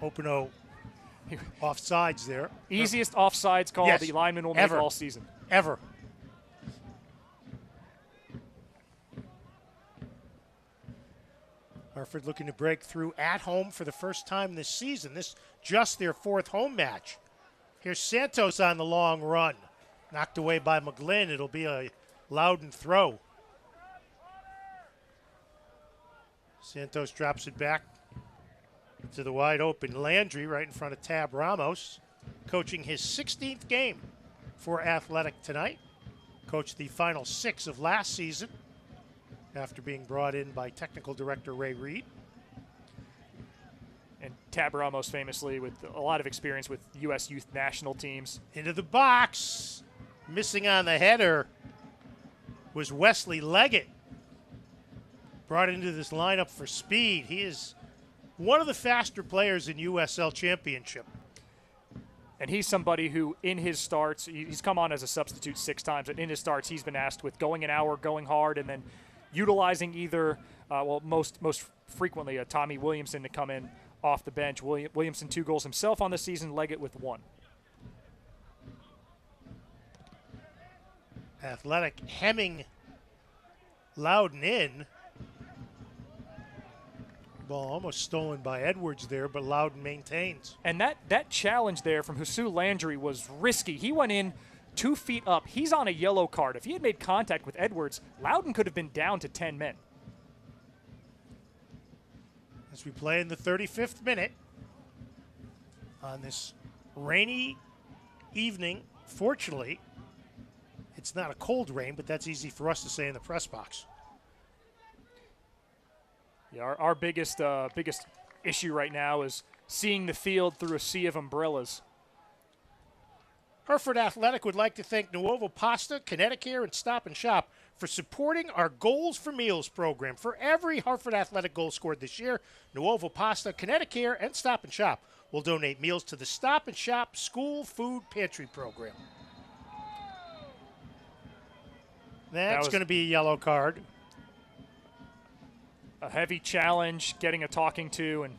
Openo offsides there. Easiest offsides call Yes, the lineman will make ever. all season. Ever. Hartford looking to break through at home for the first time this season. This just their 4th home match. Here's Santos on the long run. Knocked away by McGlynn. It'll be a Loudoun throw. Santos drops it back to the wide open Landry right in front of Tab Ramos. Coaching his 16th game for Athletic tonight. Coached the final 6 of last season after being brought in by technical director Ray Reed. And Tab Ramos famously with a lot of experience with U.S. youth national teams. Into the box. Missing on the header was Wesley Leggett. Brought into this lineup for speed. He is one of the faster players in USL Championship. And he's somebody who, in his starts, he's come on as a substitute 6 times, and in his starts, he's been asked with going an hour, going hard, and then utilizing either, most frequently, Tommy Williamson to come in off the bench. Williamson 2 goals himself on the season, Leggett with 1. Athletic hemming Loudoun in. Ball almost stolen by Edwards there, but Loudoun maintains. And that challenge there from Jesus Landry was risky. He went in 2 feet up. He's on a yellow card. If he had made contact with Edwards, Loudoun could have been down to 10 men. As we play in the 35th minute on this rainy evening, fortunately, it's not a cold rain, but that's easy for us to say in the press box. Yeah, our biggest issue right now is seeing the field through a sea of umbrellas. Hartford Athletic would like to thank Nuovo Pasta, Connecticut, and Stop and Shop for supporting our Goals for Meals program. For every Hartford Athletic goal scored this year, Nuovo Pasta, Connecticut, and Stop and Shop will donate meals to the Stop and Shop School Food Pantry program. That's going to be a yellow card. A heavy challenge, getting a talking to, and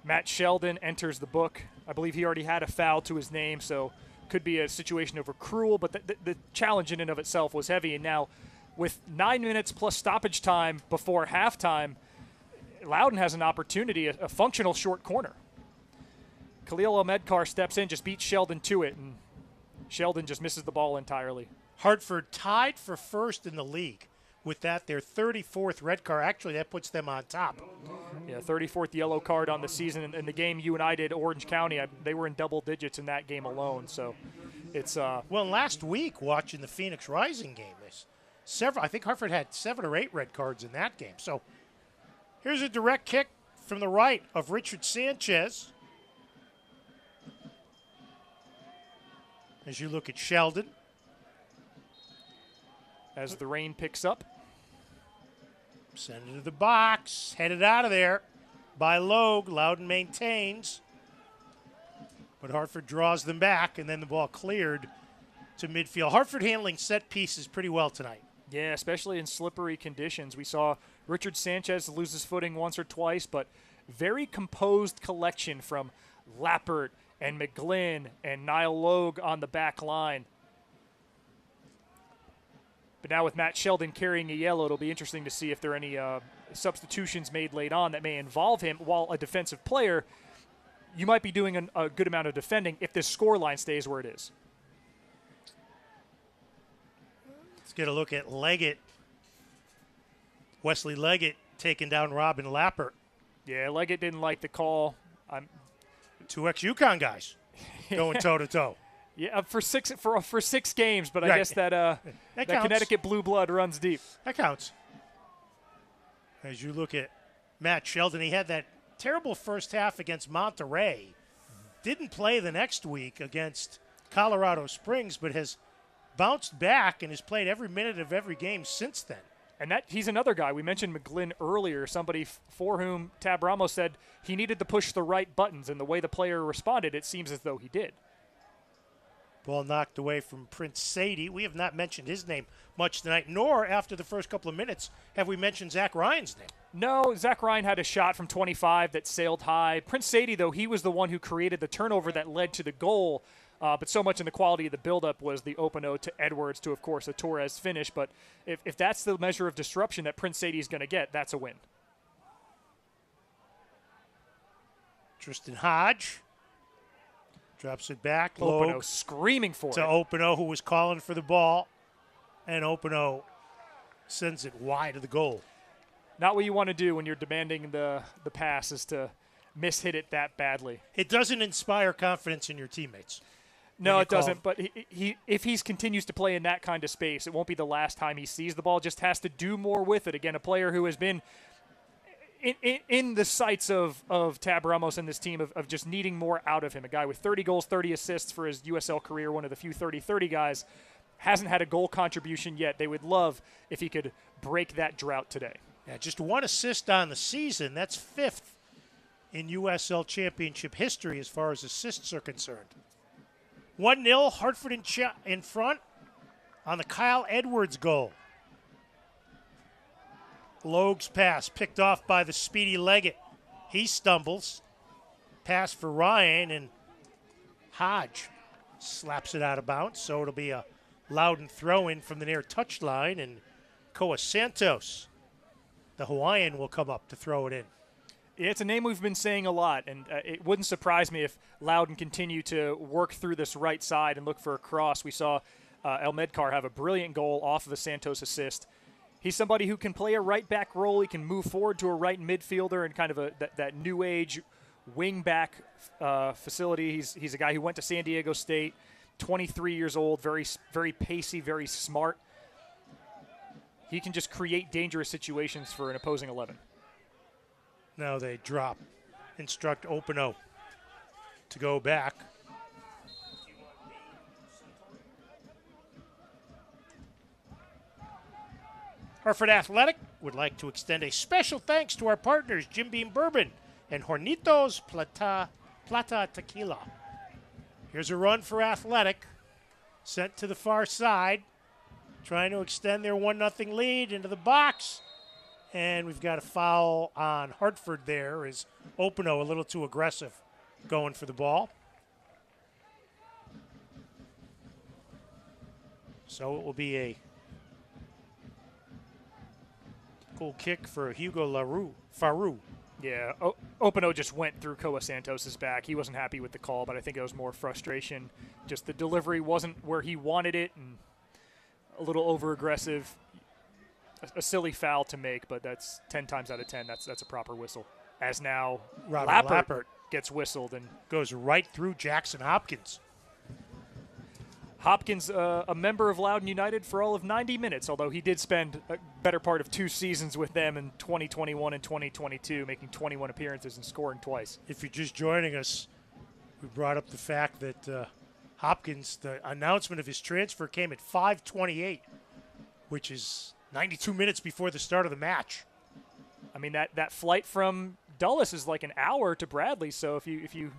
Matt Sheldon enters the book. I believe he already had a foul to his name, so could be a situation of accrual, but the challenge in and of itself was heavy. And now with 9 minutes plus stoppage time before halftime, Loudoun has an opportunity, a functional short corner. Khalil Ahmedkar steps in, just beats Sheldon to it, and Sheldon just misses the ball entirely. Hartford tied for first in the league. With that, their 34th red card. Actually, that puts them on top. Yeah, 34th yellow card on the season. In the game you and I did, Orange County, they were in double digits in that game alone. So it's well, last week, watching the Phoenix Rising game, I think Hartford had 7 or 8 red cards in that game. So here's a direct kick from the right of Richard Sanchez. As you look at Sheldon. As the rain picks up. Send it to the box. Headed out of there by Logue. Loudoun maintains. But Hartford draws them back, and then the ball cleared to midfield. Hartford handling set pieces pretty well tonight. Yeah, especially in slippery conditions. We saw Richard Sanchez lose his footing once or twice, but very composed collection from Lappert and McGlynn and Niall Logue on the back line. But now with Matt Sheldon carrying a yellow, it'll be interesting to see if there are any substitutions made late on that may involve him. While a defensive player, you might be doing a good amount of defending if this scoreline stays where it is. Let's get a look at Leggett. Wesley Leggett taking down Robin Lappert. Yeah, Leggett didn't like the call. 2 ex-UConn guys going toe-to-toe. Yeah, for six games, but I guess that Connecticut blue blood runs deep. That counts. As you look at Matt Sheldon, he had that terrible first half against Monterey. Didn't play the next week against Colorado Springs, but has bounced back and has played every minute of every game since then. And he's another guy. We mentioned McGlynn earlier, somebody for whom Tab Ramos said he needed to push the right buttons, and the way the player responded, it seems as though he did. Ball knocked away from Prince Sadie. We have not mentioned his name much tonight, nor after the first couple of minutes have we mentioned Zach Ryan's name. No, Zach Ryan had a shot from 25 that sailed high. Prince Sadie, though, he was the one who created the turnover that led to the goal. But so much in the quality of the buildup was the open-o to Edwards to, of course, a Torres finish. But if that's the measure of disruption that Prince Sadie is going to get, that's a win. Tristan Hodge drops it back. Open-o screaming for to it. Open-o, who was calling for the ball. And Open-o sends it wide of the goal. Not what you want to do when you're demanding the pass is to mishit it that badly. It doesn't inspire confidence in your teammates. No, it doesn't. But if he continues to play in that kind of space, it won't be the last time he sees the ball. Just has to do more with it. Again, a player who has been in the sights of Tab Ramos and this team of just needing more out of him. A guy with 30 goals, 30 assists for his USL career, one of the few 30-30 guys, hasn't had a goal contribution yet. They would love if he could break that drought today. Yeah, just one assist on the season. That's fifth in USL Championship history as far as assists are concerned. 1-0, Hartford in front on the Kyle Edwards goal. Logue's pass picked off by the speedy Leggett. He stumbles. Pass for Ryan, and Hodge slaps it out of bounds, so it'll be a Loudoun throw-in from the near touchline, and Koa Santos, the Hawaiian, will come up to throw it in. It's a name we've been saying a lot, and it wouldn't surprise me if Loudoun continue to work through this right side and look for a cross. We saw El Medkar have a brilliant goal off of a Santos assist. He's somebody who can play a right-back role. He can move forward to a right maidfielder and kind of that new age wing-back facility. He's a guy who went to San Diego State, 23 years old, very, very pacey, very smart. He can just create dangerous situations for an opposing 11. Now they drop. Instruct Open-o to go back. Hartford Athletic would like to extend a special thanks to our partners, Jim Beam Bourbon and Hornitos Plata Tequila. Here's a run for Athletic. Sent to the far side. Trying to extend their 1-0 lead into the box. And we've got a foul on Hartford there as Open-o a little too aggressive going for the ball. So it will be a goal kick for Hugo Faru. Yeah, Open-o just went through Koa Santos's back. He wasn't happy with the call, but I think it was more frustration. Just the delivery wasn't where he wanted it, and a little over-aggressive. A silly foul to make, but that's 10 times out of 10. That's a proper whistle. As now Lappert gets whistled and goes right through Jackson Hopkins. Hopkins, a member of Loudoun United for all of 90 minutes, although he did spend a better part of 2 seasons with them in 2021 and 2022, making 21 appearances and scoring twice. If you're just joining us, we brought up the fact that Hopkins, the announcement of his transfer came at 5:28, which is 92 minutes before the start of the match. I mean, that flight from Dulles is like an hour to Bradley, so if you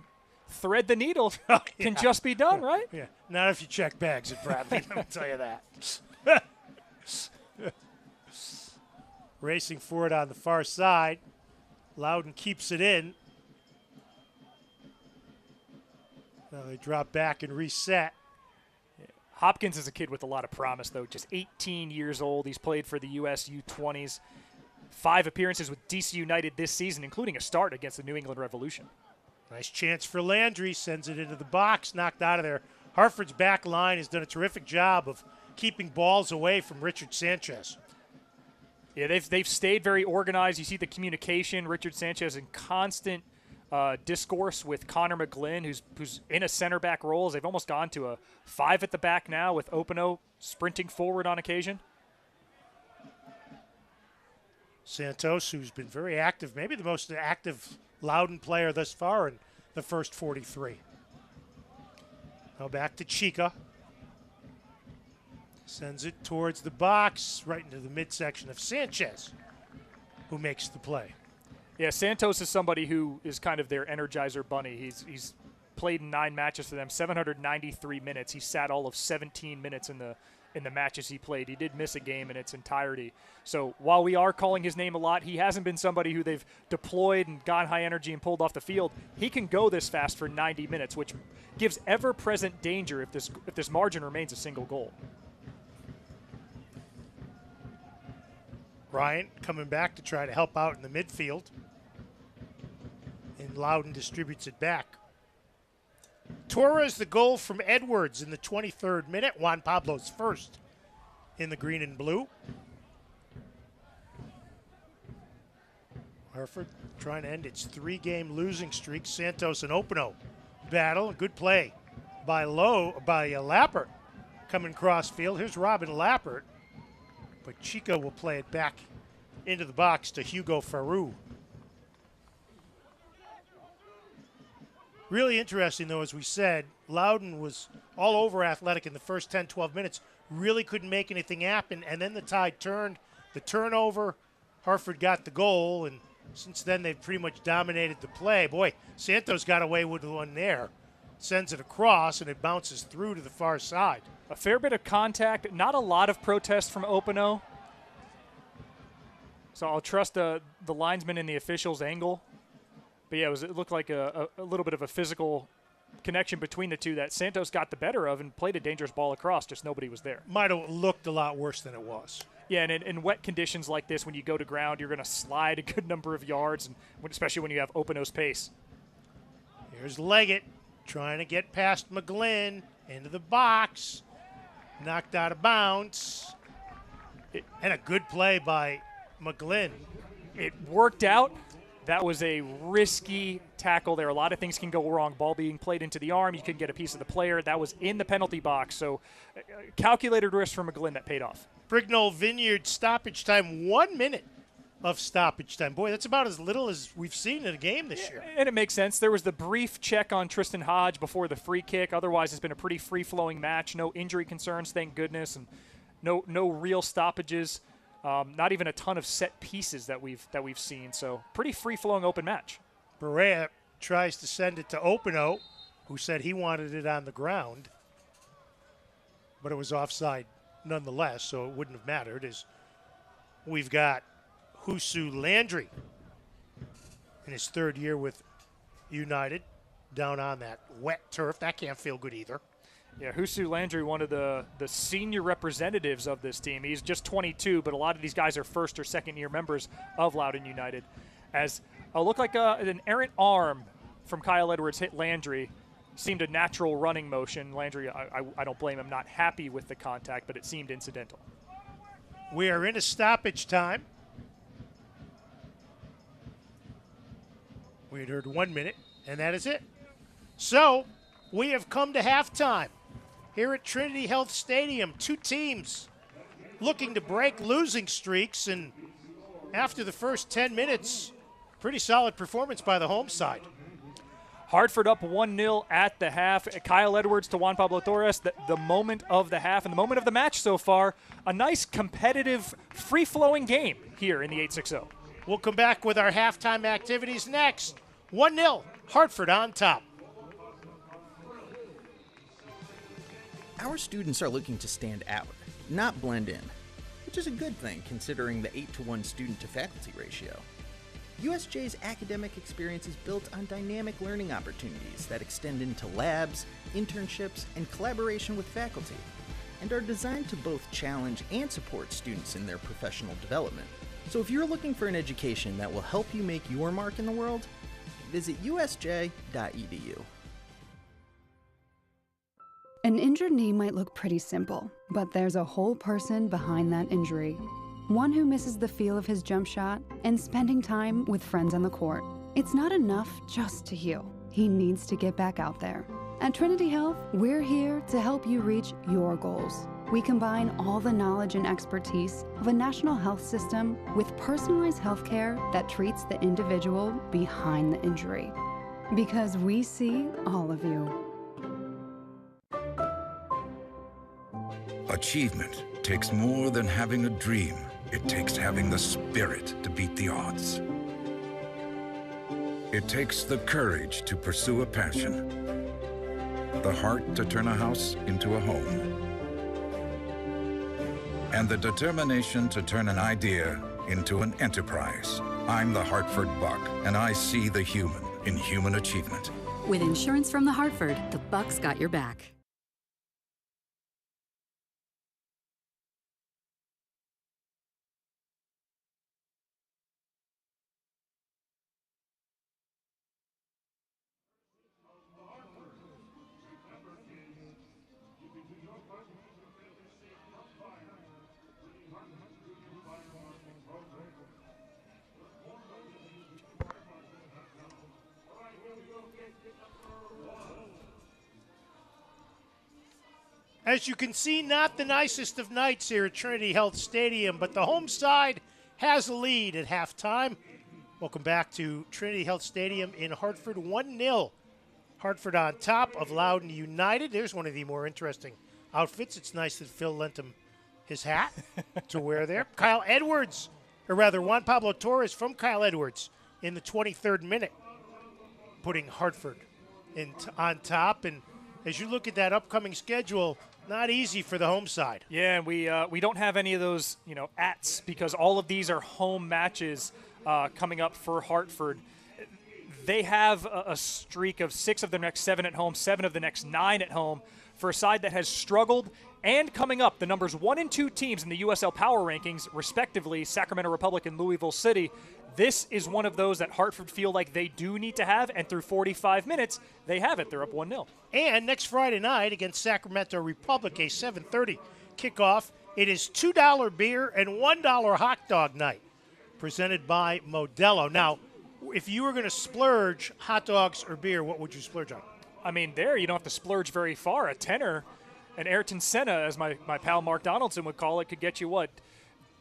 thread the needle, can just be done, right? Yeah, not if you check bags at Bradley, let me tell you that. Racing forward on the far side. Loudoun keeps it in. Now they drop back and reset. Hopkins is a kid with a lot of promise, though. Just 18 years old. He's played for the US U20s. 5 appearances with DC United this season, including a start against the New England Revolution. Nice chance for Landry. Sends it into the box. Knocked out of there. Hartford's back line has done a terrific job of keeping balls away from Richard Sanchez. Yeah, they've stayed very organized. You see the communication. Richard Sanchez in constant discourse with Connor McGlynn, who's in a center back role. They've almost gone to a 5 at the back now with Open-o sprinting forward on occasion. Santos, who's been very active, maybe the most active Loudoun player thus far in the first 43. Now back to Chica. Sends it towards the box, right into the midsection of Sanchez, who makes the play. Yeah, Santos is somebody who is kind of their energizer bunny. He's played in 9 matches for them, 793 minutes. He sat all of 17 minutes in the matches he played. He did miss a game in its entirety. So while we are calling his name a lot, he hasn't been somebody who they've deployed and gone high energy and pulled off the field. He can go this fast for 90 minutes, which gives ever-present danger if this margin remains a single goal. Bryant coming back to try to help out in the midfield. And Loudoun distributes it back. Torres the goal from Edwards in the 23rd minute. Juan Pablo's first in the green and blue. Hartford trying to end its 3-game losing streak. Santos and Openo battle. Good play by Lappert coming cross field. Here's Robin Lappert. But Chico will play it back into the box to Hugo Farou. Really interesting, though, as we said, Loudoun was all over Athletic in the first 10, 12 minutes. Really couldn't make anything happen, and then the tide turned. The turnover, Hartford got the goal, and since then they've pretty much dominated the play. Boy, Santos got away with one there. Sends it across, and it bounces through to the far side. A fair bit of contact, not a lot of protest from Openo. So I'll trust the linesman and the officials' angle. But yeah, it looked like a little bit of a physical connection between the two that Santos got the better of and played a dangerous ball across, just nobody was there. Might have looked a lot worse than it was. Yeah, and in wet conditions like this, when you go to ground, you're going to slide a good number of yards, and especially when you have Openo's pace. Here's Leggett trying to get past McGlynn into the box. Knocked out of bounds. And a good play by McGlynn. It worked out. That was a risky tackle there. A lot of things can go wrong. Ball being played into the arm, you can get a piece of the player. That was in the penalty box. So calculated risk for McGlynn that paid off. Brignall Vineyard stoppage time, 1 minute of stoppage time. Boy, that's about as little as we've seen in a game this year. And it makes sense. There was the brief check on Tristan Hodge before the free kick. Otherwise, it's been a pretty free-flowing match. No injury concerns, thank goodness, and no real stoppages. Not even a ton of set pieces that we've seen. So pretty free-flowing open match. Berea tries to send it to Openo, who said he wanted it on the ground, but it was offside nonetheless, so it wouldn't have mattered. As we've got Husu Landry in his 3rd year with United down on that wet turf. That can't feel good either. Yeah, Husu Landry, one of the senior representatives of this team. He's just 22, but a lot of these guys are 1st or 2nd year members of Loudoun United. As looked like an errant arm from Kyle Edwards hit Landry. Seemed a natural running motion. Landry, I don't blame him, not happy with the contact, but it seemed incidental. We are in a stoppage time. We had heard 1 minute, and that is it. So we have come to halftime here at Trinity Health Stadium. 2 teams looking to break losing streaks, and after the first 10 minutes, pretty solid performance by the home side. Hartford up 1-0 at the half. Kyle Edwards to Juan Pablo Torres, the moment of the half and the moment of the match so far. A nice competitive, free-flowing game here in the 860. We'll come back with our halftime activities next. 1-0, Hartford on top. Our students are looking to stand out, not blend in, which is a good thing considering the 8-to-1 student-to-faculty ratio. USJ's academic experience is built on dynamic learning opportunities that extend into labs, internships, and collaboration with faculty, and are designed to both challenge and support students in their professional development. So if you're looking for an education that will help you make your mark in the world, visit usj.edu. An injured knee might look pretty simple, but there's a whole person behind that injury. One who misses the feel of his jump shot and spending time with friends on the court. It's not enough just to heal. He needs to get back out there. At Trinity Health, we're here to help you reach your goals. We combine all the knowledge and expertise of a national health system with personalized health care that treats the individual behind the injury. Because we see all of you. Achievement takes more than having a dream. It takes having the spirit to beat the odds. It takes the courage to pursue a passion. The heart to turn a house into a home. And the determination to turn an idea into an enterprise. I'm the Hartford Buck, and I see the human in human achievement. With insurance from the Hartford, the Buck's got your back. As you can see, not the nicest of nights here at Trinity Health Stadium, but the home side has a lead at halftime. Welcome back to Trinity Health Stadium in Hartford, 1-0. Hartford on top of Loudoun United. There's one of the more interesting outfits. It's nice that Phil lent him his hat to wear there. Kyle Edwards, or rather Juan Pablo Torres from Kyle Edwards in the 23rd minute, putting Hartford on top. And as you look at that upcoming schedule, not easy for the home side. Yeah, and we don't have any of those, ats, because all of these are home matches coming up for Hartford. They have a streak of 6 of the next 7 at home, 7 of the next 9 at home, for a side that has struggled. And coming up, the numbers 1 and 2 teams in the USL Power Rankings, respectively, Sacramento Republic and Louisville City. This is one of those that Hartford feel like they do need to have, and through 45 minutes, they have it. They're up 1-0. And next Friday night against Sacramento Republic, a 7:30 kickoff. It is $2 beer and $1 hot dog night, presented by Modelo. Now, if you were going to splurge hot dogs or beer, what would you splurge on? I mean, there you don't have to splurge very far. A tenner, an Ayrton Senna, as my pal Mark Donaldson would call it, could get you what?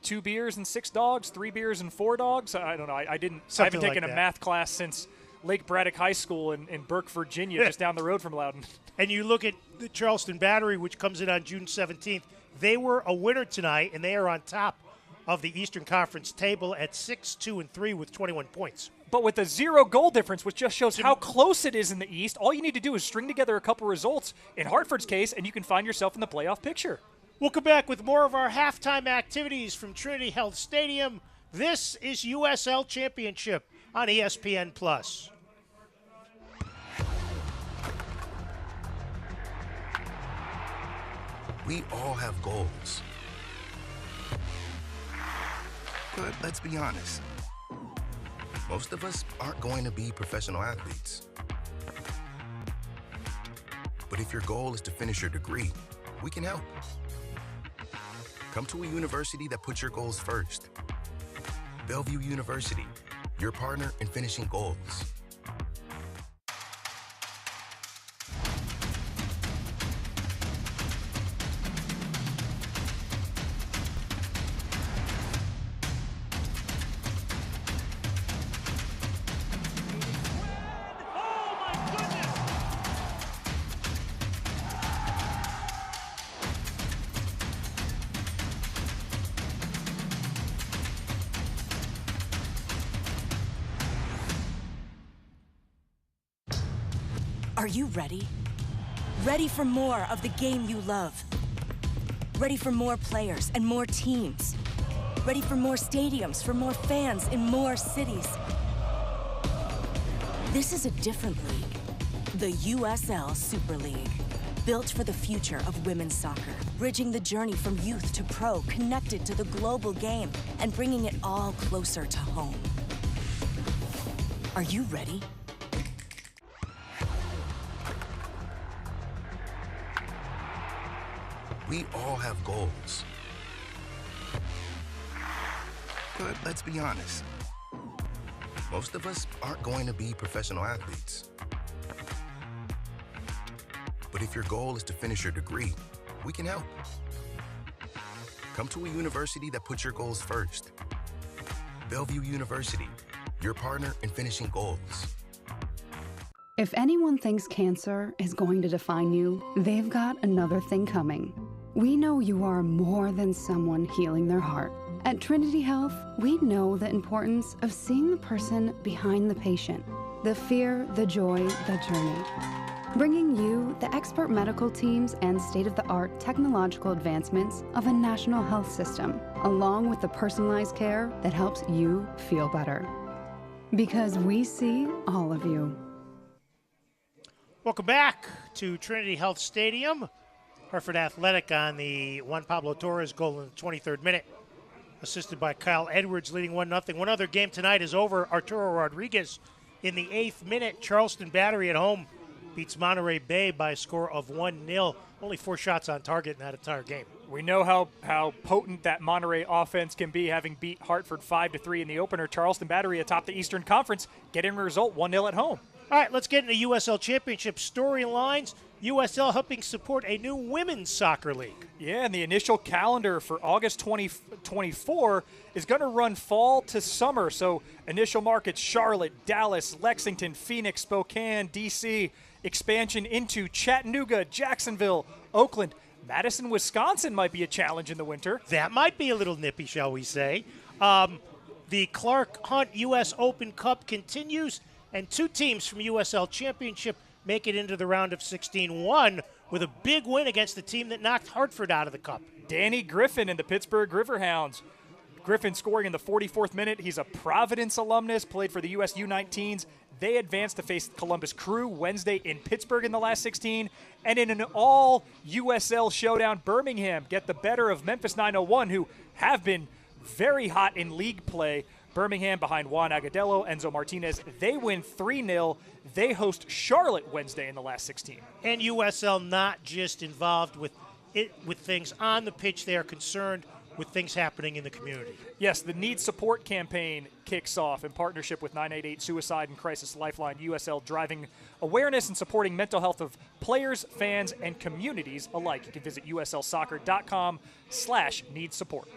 2 beers and 6 dogs, 3 beers and 4 dogs. I don't know. I haven't taken a math class since Lake Braddock High School in Burke, Virginia, just down the road from Loudoun. And you look at the Charleston Battery, which comes in on June 17th. They were a winner tonight, and they are on top of the Eastern Conference table at 6-2-3 with 21 points. But with a 0 goal difference, which just shows how close it is in the East, all you need to do is string together a couple results in Hartford's case, and you can find yourself in the playoff picture. We'll come back with more of our halftime activities from Trinity Health Stadium. This is USL Championship on ESPN+. We all have goals. But let's be honest. Most of us aren't going to be professional athletes. But if your goal is to finish your degree, we can help. Come to a university that puts your goals first. Bellevue University, your partner in finishing goals. Are you ready? Ready for more of the game you love? Ready for more players and more teams? Ready for more stadiums, for more fans in more cities? This is a different league. The USL Super League. Built for the future of women's soccer. Bridging the journey from youth to pro, connected to the global game, and bringing it all closer to home. Are you ready? We all have goals. But let's be honest. Most of us aren't going to be professional athletes. But if your goal is to finish your degree, we can help. Come to a university that puts your goals first. Bellevue University, your partner in finishing goals. If anyone thinks cancer is going to define you, they've got another thing coming. We know you are more than someone healing their heart. At Trinity Health, we know the importance of seeing the person behind the patient, the fear, the joy, the journey. bringing you the expert medical teams and state-of-the-art technological advancements of a national health system, along with the personalized care that helps you feel better. Because we see all of you. Welcome back to Trinity Health Stadium. Hartford Athletic on the Juan Pablo Torres goal in the 23rd minute, assisted by Kyle Edwards, leading 1-0. One other game tonight is over. Arturo Rodriguez in the 8th minute. Charleston Battery at home beats Monterey Bay by a score of 1-0. Only 4 shots on target in that entire game. We know how potent that Monterey offense can be, having beat Hartford 5-3 in the opener. Charleston Battery atop the Eastern Conference, getting a result 1-0 at home. All right, let's get into USL Championship storylines. USL helping support a new women's soccer league. Yeah, and the initial calendar for August 2024 is going to run fall to summer. So initial markets: Charlotte, Dallas, Lexington, Phoenix, Spokane, D.C., expansion into Chattanooga, Jacksonville, Oakland. Madison, Wisconsin might be a challenge in the winter. That might be a little nippy, shall we say. The Clark Hunt U.S. Open Cup continues, and 2 teams from USL Championship make it into the round of 16, one with a big win against the team that knocked Hartford out of the cup. Danny Griffin and the Pittsburgh Riverhounds. Griffin scoring in the 44th minute. He's a Providence alumnus, played for the US U19s. They advanced to face Columbus Crew Wednesday in Pittsburgh in the last 16. And in an all-USL showdown, Birmingham get the better of Memphis 901, who have been very hot in league play. Birmingham behind Juan Agadello, Enzo Martinez. They win 3-0. They host Charlotte Wednesday in the last 16. And USL not just involved with things on the pitch. They are concerned with things happening in the community. Yes, the Need Support campaign kicks off in partnership with 988 Suicide and Crisis Lifeline. USL driving awareness and supporting mental health of players, fans, and communities alike. You can visit uslsoccer.com/need support.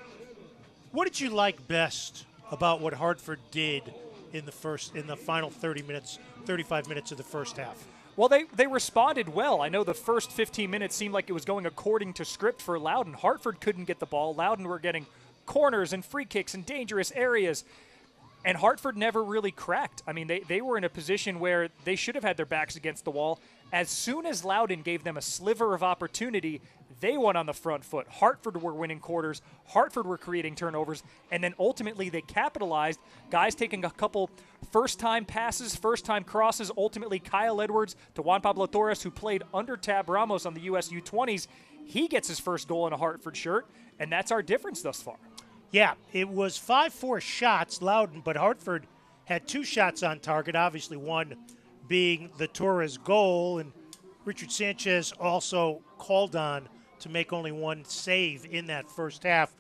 What did you like best about what Hartford did in the final 35 minutes of the first half? Well, they responded well. I know the first 15 minutes seemed like it was going according to script for Loudoun. Hartford couldn't get the ball. Loudoun were getting corners and free kicks in dangerous areas. And Hartford never really cracked. I mean, they were in a position where they should have had their backs against the wall. As soon as Loudoun gave them a sliver of opportunity, they went on the front foot. Hartford were winning quarters. Hartford were creating turnovers. And then ultimately they capitalized. Guys taking a couple first-time passes, first-time crosses. Ultimately, Kyle Edwards to Juan Pablo Torres, who played under Tab Ramos on the US U20s. He gets his first goal in a Hartford shirt, and that's our difference thus far. Yeah, it was 5-4 shots, Loudoun, but Hartford had 2 shots on target, obviously one being the Torres goal, and Richard Sanchez also called on to make only 1 save in that first half,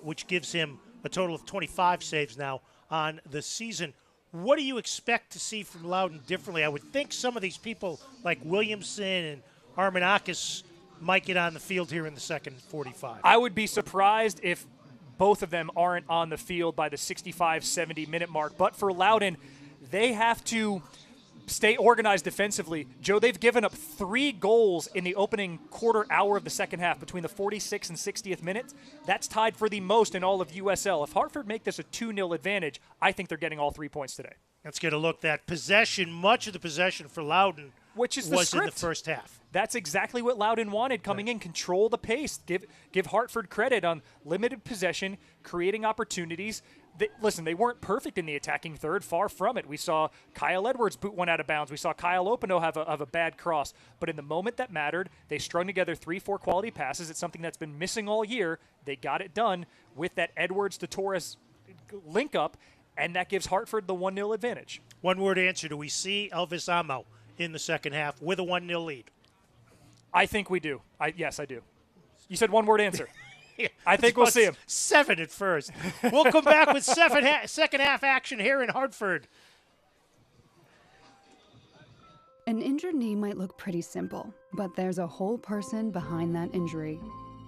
which gives him a total of 25 saves now on the season. What do you expect to see from Loudoun differently? I would think some of these people like Williamson and Armanakis might get on the field here in the second 45. I would be surprised if both of them aren't on the field by the 65-70 minute mark. But for Loudoun, they have to stay organized defensively. Joe, they've given up 3 goals in the opening quarter hour of the second half between the 46th and 60th minutes. That's tied for the most in all of USL. If Hartford make this a 2-0 advantage, I think they're getting all 3 points today. Let's get a look. That possession, much of the possession for Loudoun was in the first half. That's exactly what Loudoun wanted coming in. Control the pace. Give Hartford credit on limited possession, creating opportunities. They weren't perfect in the attacking third, far from it. We saw Kyle Edwards boot one out of bounds. We saw Kyle Openo have a bad cross. But in the moment that mattered, they strung together 3-4 quality passes. It's something that's been missing all year. They got it done with that Edwards to Torres link up, and that gives Hartford the 1-0 advantage. One-word answer. Do we see Elvis Amo in the second half with a 1-0 lead? I think we do. Yes, I do. You said one-word answer. Yeah, I think we'll see him. 7 at first. We'll come back with second half action here in Hartford. An injured knee might look pretty simple, but there's a whole person behind that injury.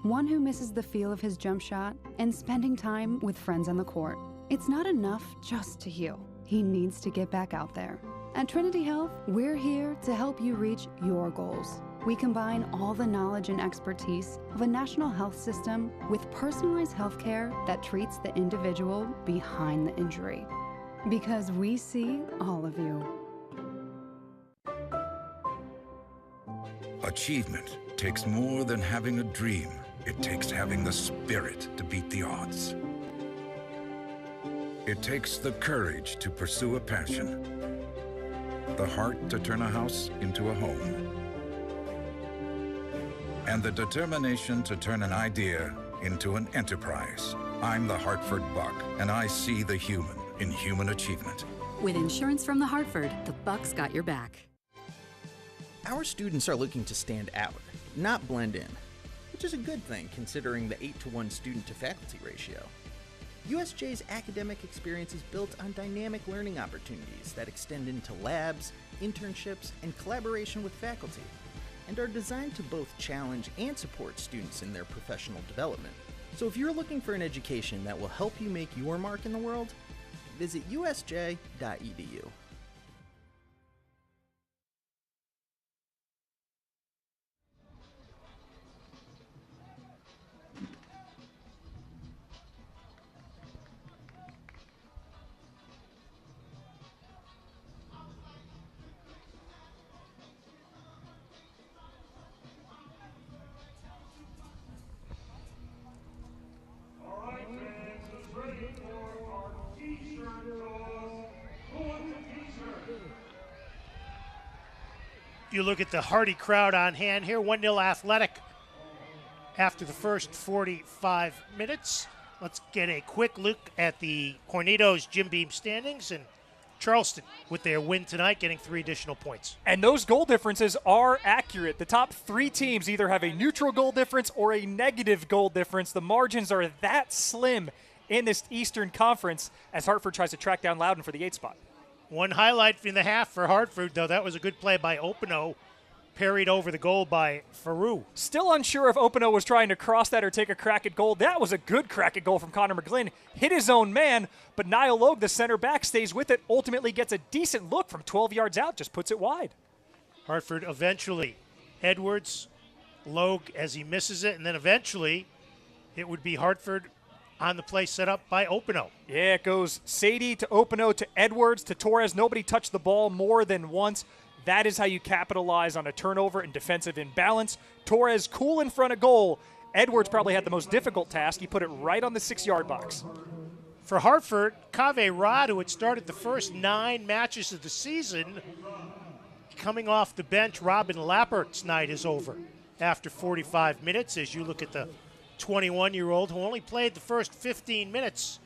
One who misses the feel of his jump shot and spending time with friends on the court. It's not enough just to heal. He needs to get back out there. At Trinity Health, we're here to help you reach your goals. We combine all the knowledge and expertise of a national health system with personalized health care that treats the individual behind the injury. Because we see all of you. Achievement takes more than having a dream. It takes having the spirit to beat the odds. It takes the courage to pursue a passion, the heart to turn a house into a home, and the determination to turn an idea into an enterprise. I'm the Hartford Buck, and I see the human in human achievement. With insurance from the Hartford, the Buck's got your back. Our students are looking to stand out, not blend in, which is a good thing considering the 8-to-1 student-to-faculty ratio. USJ's academic experience is built on dynamic learning opportunities that extend into labs, internships, and collaboration with faculty, and are designed to both challenge and support students in their professional development. So if you're looking for an education that will help you make your mark in the world, visit usj.edu. You look at the hearty crowd on hand here, 1-0 Athletic after the first 45 minutes. Let's get a quick look at the Cornitos Jim Beam standings, and Charleston with their win tonight getting 3 additional points. And those goal differences are accurate. The top 3 teams either have a neutral goal difference or a negative goal difference. The margins are that slim in this Eastern Conference as Hartford tries to track down Loudoun for the 8th spot. One highlight in the half for Hartford, though, that was a good play by Opino, parried over the goal by Faru. Still unsure if Opino was trying to cross that or take a crack at goal. That was a good crack at goal from Connor McGlynn. Hit his own man, but Niall Logue, the center back, stays with it, ultimately gets a decent look from 12 yards out, just puts it wide. Hartford eventually, Edwards, Logue as he misses it, and then eventually it would be Hartford on the play set up by Opino. Yeah, it goes Sadie to Opino to Edwards to Torres. Nobody touched the ball more than once. That is how you capitalize on a turnover and defensive imbalance. Torres cool in front of goal. Edwards probably had the most difficult task. He put it right on the 6-yard box. For Hartford, Kaveh Rod, who had started the first 9 matches of the season, coming off the bench, Robin Lappert's night is over after 45 minutes as you look at the 21-year-old who only played the first 15 minutes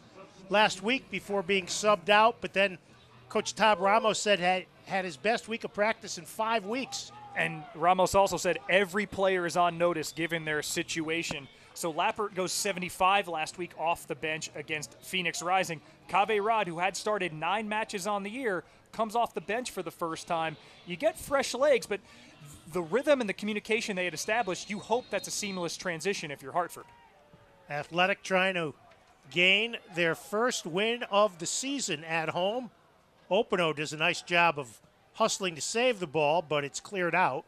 last week before being subbed out, but then Coach Tab Ramos said had his best week of practice in 5 weeks. And Ramos also said every player is on notice given their situation. So Lappert goes 75 last week off the bench against Phoenix Rising. Kaveh Rod, who had started 9 matches on the year, comes off the bench for the first time. You get fresh legs, but the rhythm and the communication they had established, you hope that's a seamless transition if you're Hartford. Athletic trying to gain their first win of the season at home. Opino does a nice job of hustling to save the ball, but it's cleared out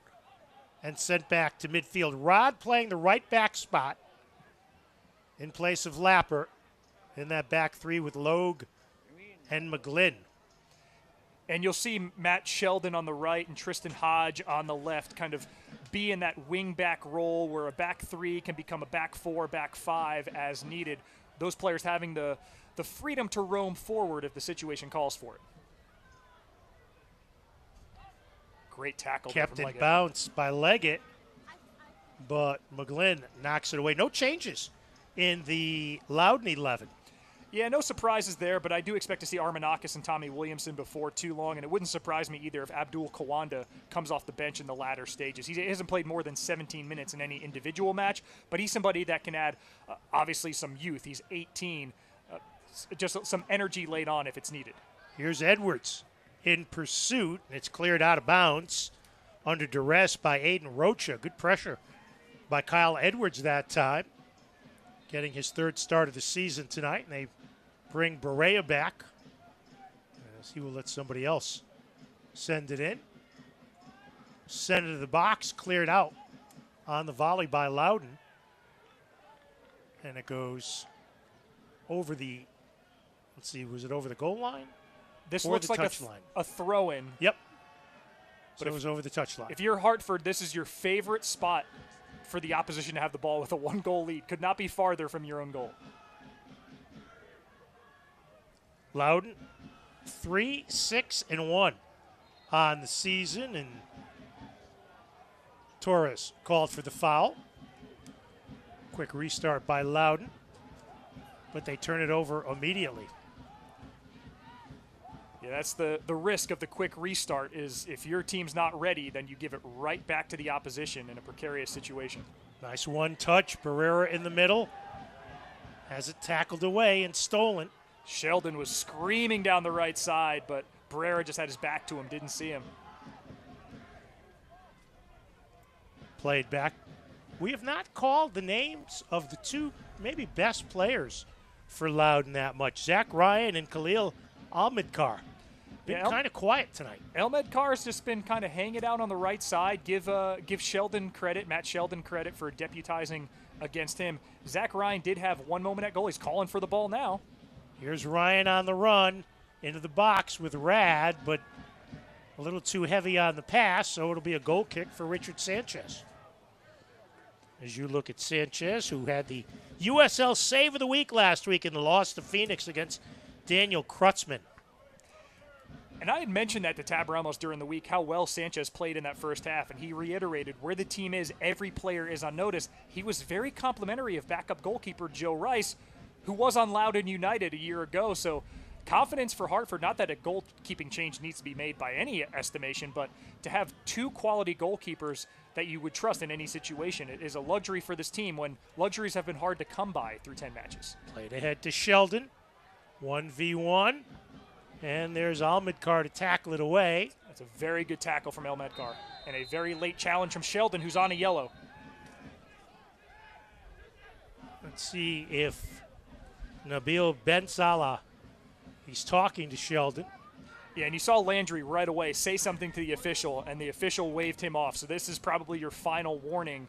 and sent back to midfield. Rod playing the right back spot in place of Lapper in that back 3 with Logue and McGlynn. And you'll see Matt Sheldon on the right and Tristan Hodge on the left kind of be in that wing back role where a back 3 can become a back 4, back 5 as needed. Those players having the freedom to roam forward if the situation calls for it. Great tackle. Kept in bounce by Leggett, but McGlynn knocks it away. No changes in the Loudoun 11. Yeah, no surprises there, but I do expect to see Armanakis and Tommy Williamson before too long, and it wouldn't surprise me either if Abdul Kawanda comes off the bench in the latter stages. He hasn't played more than 17 minutes in any individual match, but he's somebody that can add, obviously, some youth. He's 18, just some energy laid on if it's needed. Here's Edwards in pursuit. It's cleared out of bounds under duress by Aiden Rocha. Good pressure by Kyle Edwards that time, getting his 3rd start of the season tonight, and they bring Berea back as he will let somebody else send it in. Send it to the box, cleared out on the volley by Loudoun. And it goes over the, let's see, was it over the goal line? This or looks the like touch line? a throw-in. Yep. But it was over the touchline. If you're Hartford, this is your favorite spot for the opposition to have the ball with a 1-goal lead. Could not be farther from your own goal. Loudoun, 3-6-1 on the season, and Torres called for the foul. Quick restart by Loudoun, but they turn it over immediately. Yeah, that's the risk of the quick restart is if your team's not ready, then you give it right back to the opposition in a precarious situation. Nice one touch. Barrera in the middle. Has it tackled away and stolen. Sheldon was screaming down the right side, but Barrera just had his back to him, didn't see him. Played back. We have not called the names of the two maybe best players for Loudoun that much. Zach Ryan and Khalil Almedkar. Been kind of quiet tonight. Almedkar has just been kind of hanging out on the right side. Give Sheldon credit, Matt Sheldon credit for deputizing against him. Zach Ryan did have one moment at goal. He's calling for the ball now. Here's Ryan on the run into the box with Rad, but a little too heavy on the pass, so it'll be a goal kick for Richard Sanchez. As you look at Sanchez, who had the USL Save of the Week last week in the loss to Phoenix against Daniel Krutzman. And I had mentioned that to Tab Ramos during the week, how well Sanchez played in that first half, and he reiterated where the team is, every player is on notice. He was very complimentary of backup goalkeeper Joe Rice, who was on Loudoun United a year ago. So confidence for Hartford, not that a goalkeeping change needs to be made by any estimation, but to have two quality goalkeepers that you would trust in any situation. It is a luxury for this team when luxuries have been hard to come by through 10 matches. Played ahead to Sheldon, 1v1. And there's Almedkar to tackle it away. That's a very good tackle from Almedkar. And a very late challenge from Sheldon, who's on a yellow. Let's see if Nabil Ben Salah, he's talking to Sheldon. Yeah, and you saw Landry right away say something to the official, and the official waved him off. So this is probably your final warning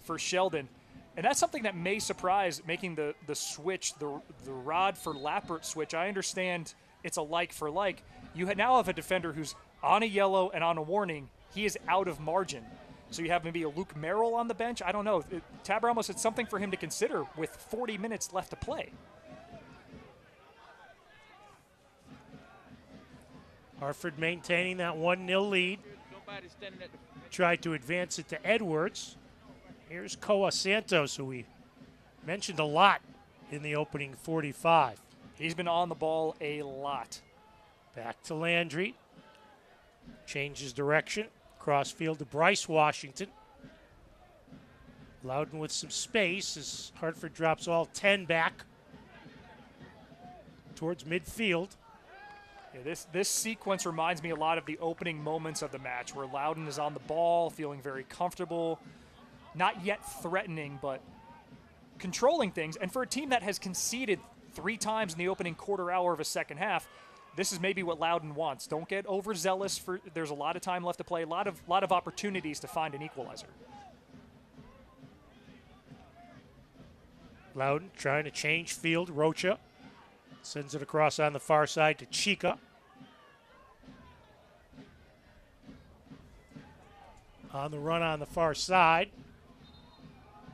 for Sheldon. And that's something that may surprise, making the switch, the Rod for Lappert switch. I understand it's a like for like. You now have a defender who's on a yellow and on a warning. He is out of margin. So you have maybe a Luke Merrill on the bench. I don't know. Tab Ramos, it's something for him to consider with 40 minutes left to play. Hartford maintaining that 1-0 lead. Tried to advance it to Edwards. Here's Koa Santos, who we mentioned a lot in the opening 45. He's been on the ball a lot. Back to Landry. Changes direction. Crossfield to Bryce Washington. Loudoun with some space as Hartford drops all 10 back towards midfield. Yeah, this sequence reminds me a lot of the opening moments of the match where Loudoun is on the ball, feeling very comfortable, not yet threatening, but controlling things. And for a team that has conceded 3 times in the opening quarter hour of a second half, this is maybe what Loudoun wants. Don't get overzealous. There's a lot of time left to play, a lot of opportunities to find an equalizer. Loudoun trying to change field. Rocha sends it across on the far side to Chica. On the run on the far side.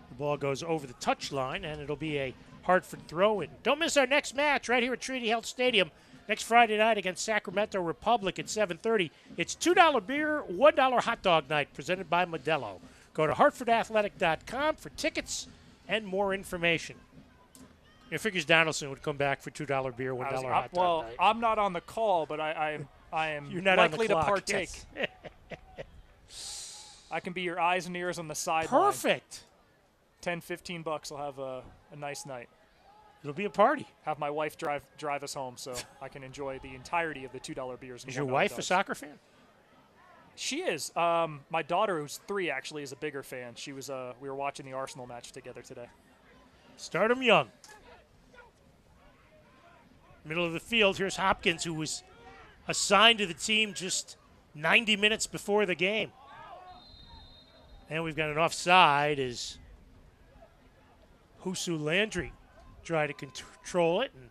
The ball goes over the touchline, and it'll be a Hartford throw-in. Don't miss our next match right here at Trinity Health Stadium next Friday night against Sacramento Republic at 7:30. It's $2 beer, $1 hot dog night presented by Modelo. Go to hartfordathletic.com for tickets and more information. It figures Donaldson would come back for $2 beer, $1 hot dog well, night. I'm not on the call, but I am You're not likely on the clock, to partake. Yes. I can be your eyes and ears on the sideline. Perfect. $10-15 I'll have a nice night. It'll be a party. Have my wife drive us home so I can enjoy the entirety of the $2 beers. Is your wife a soccer fan? She is. My daughter, who's 3, actually, is a bigger fan. She was. We were watching the Arsenal match together today. Start them young. Middle of the field, here's Hopkins, who was assigned to the team just 90 minutes before the game. And we've got an offside as Husu Landry tried to control it, and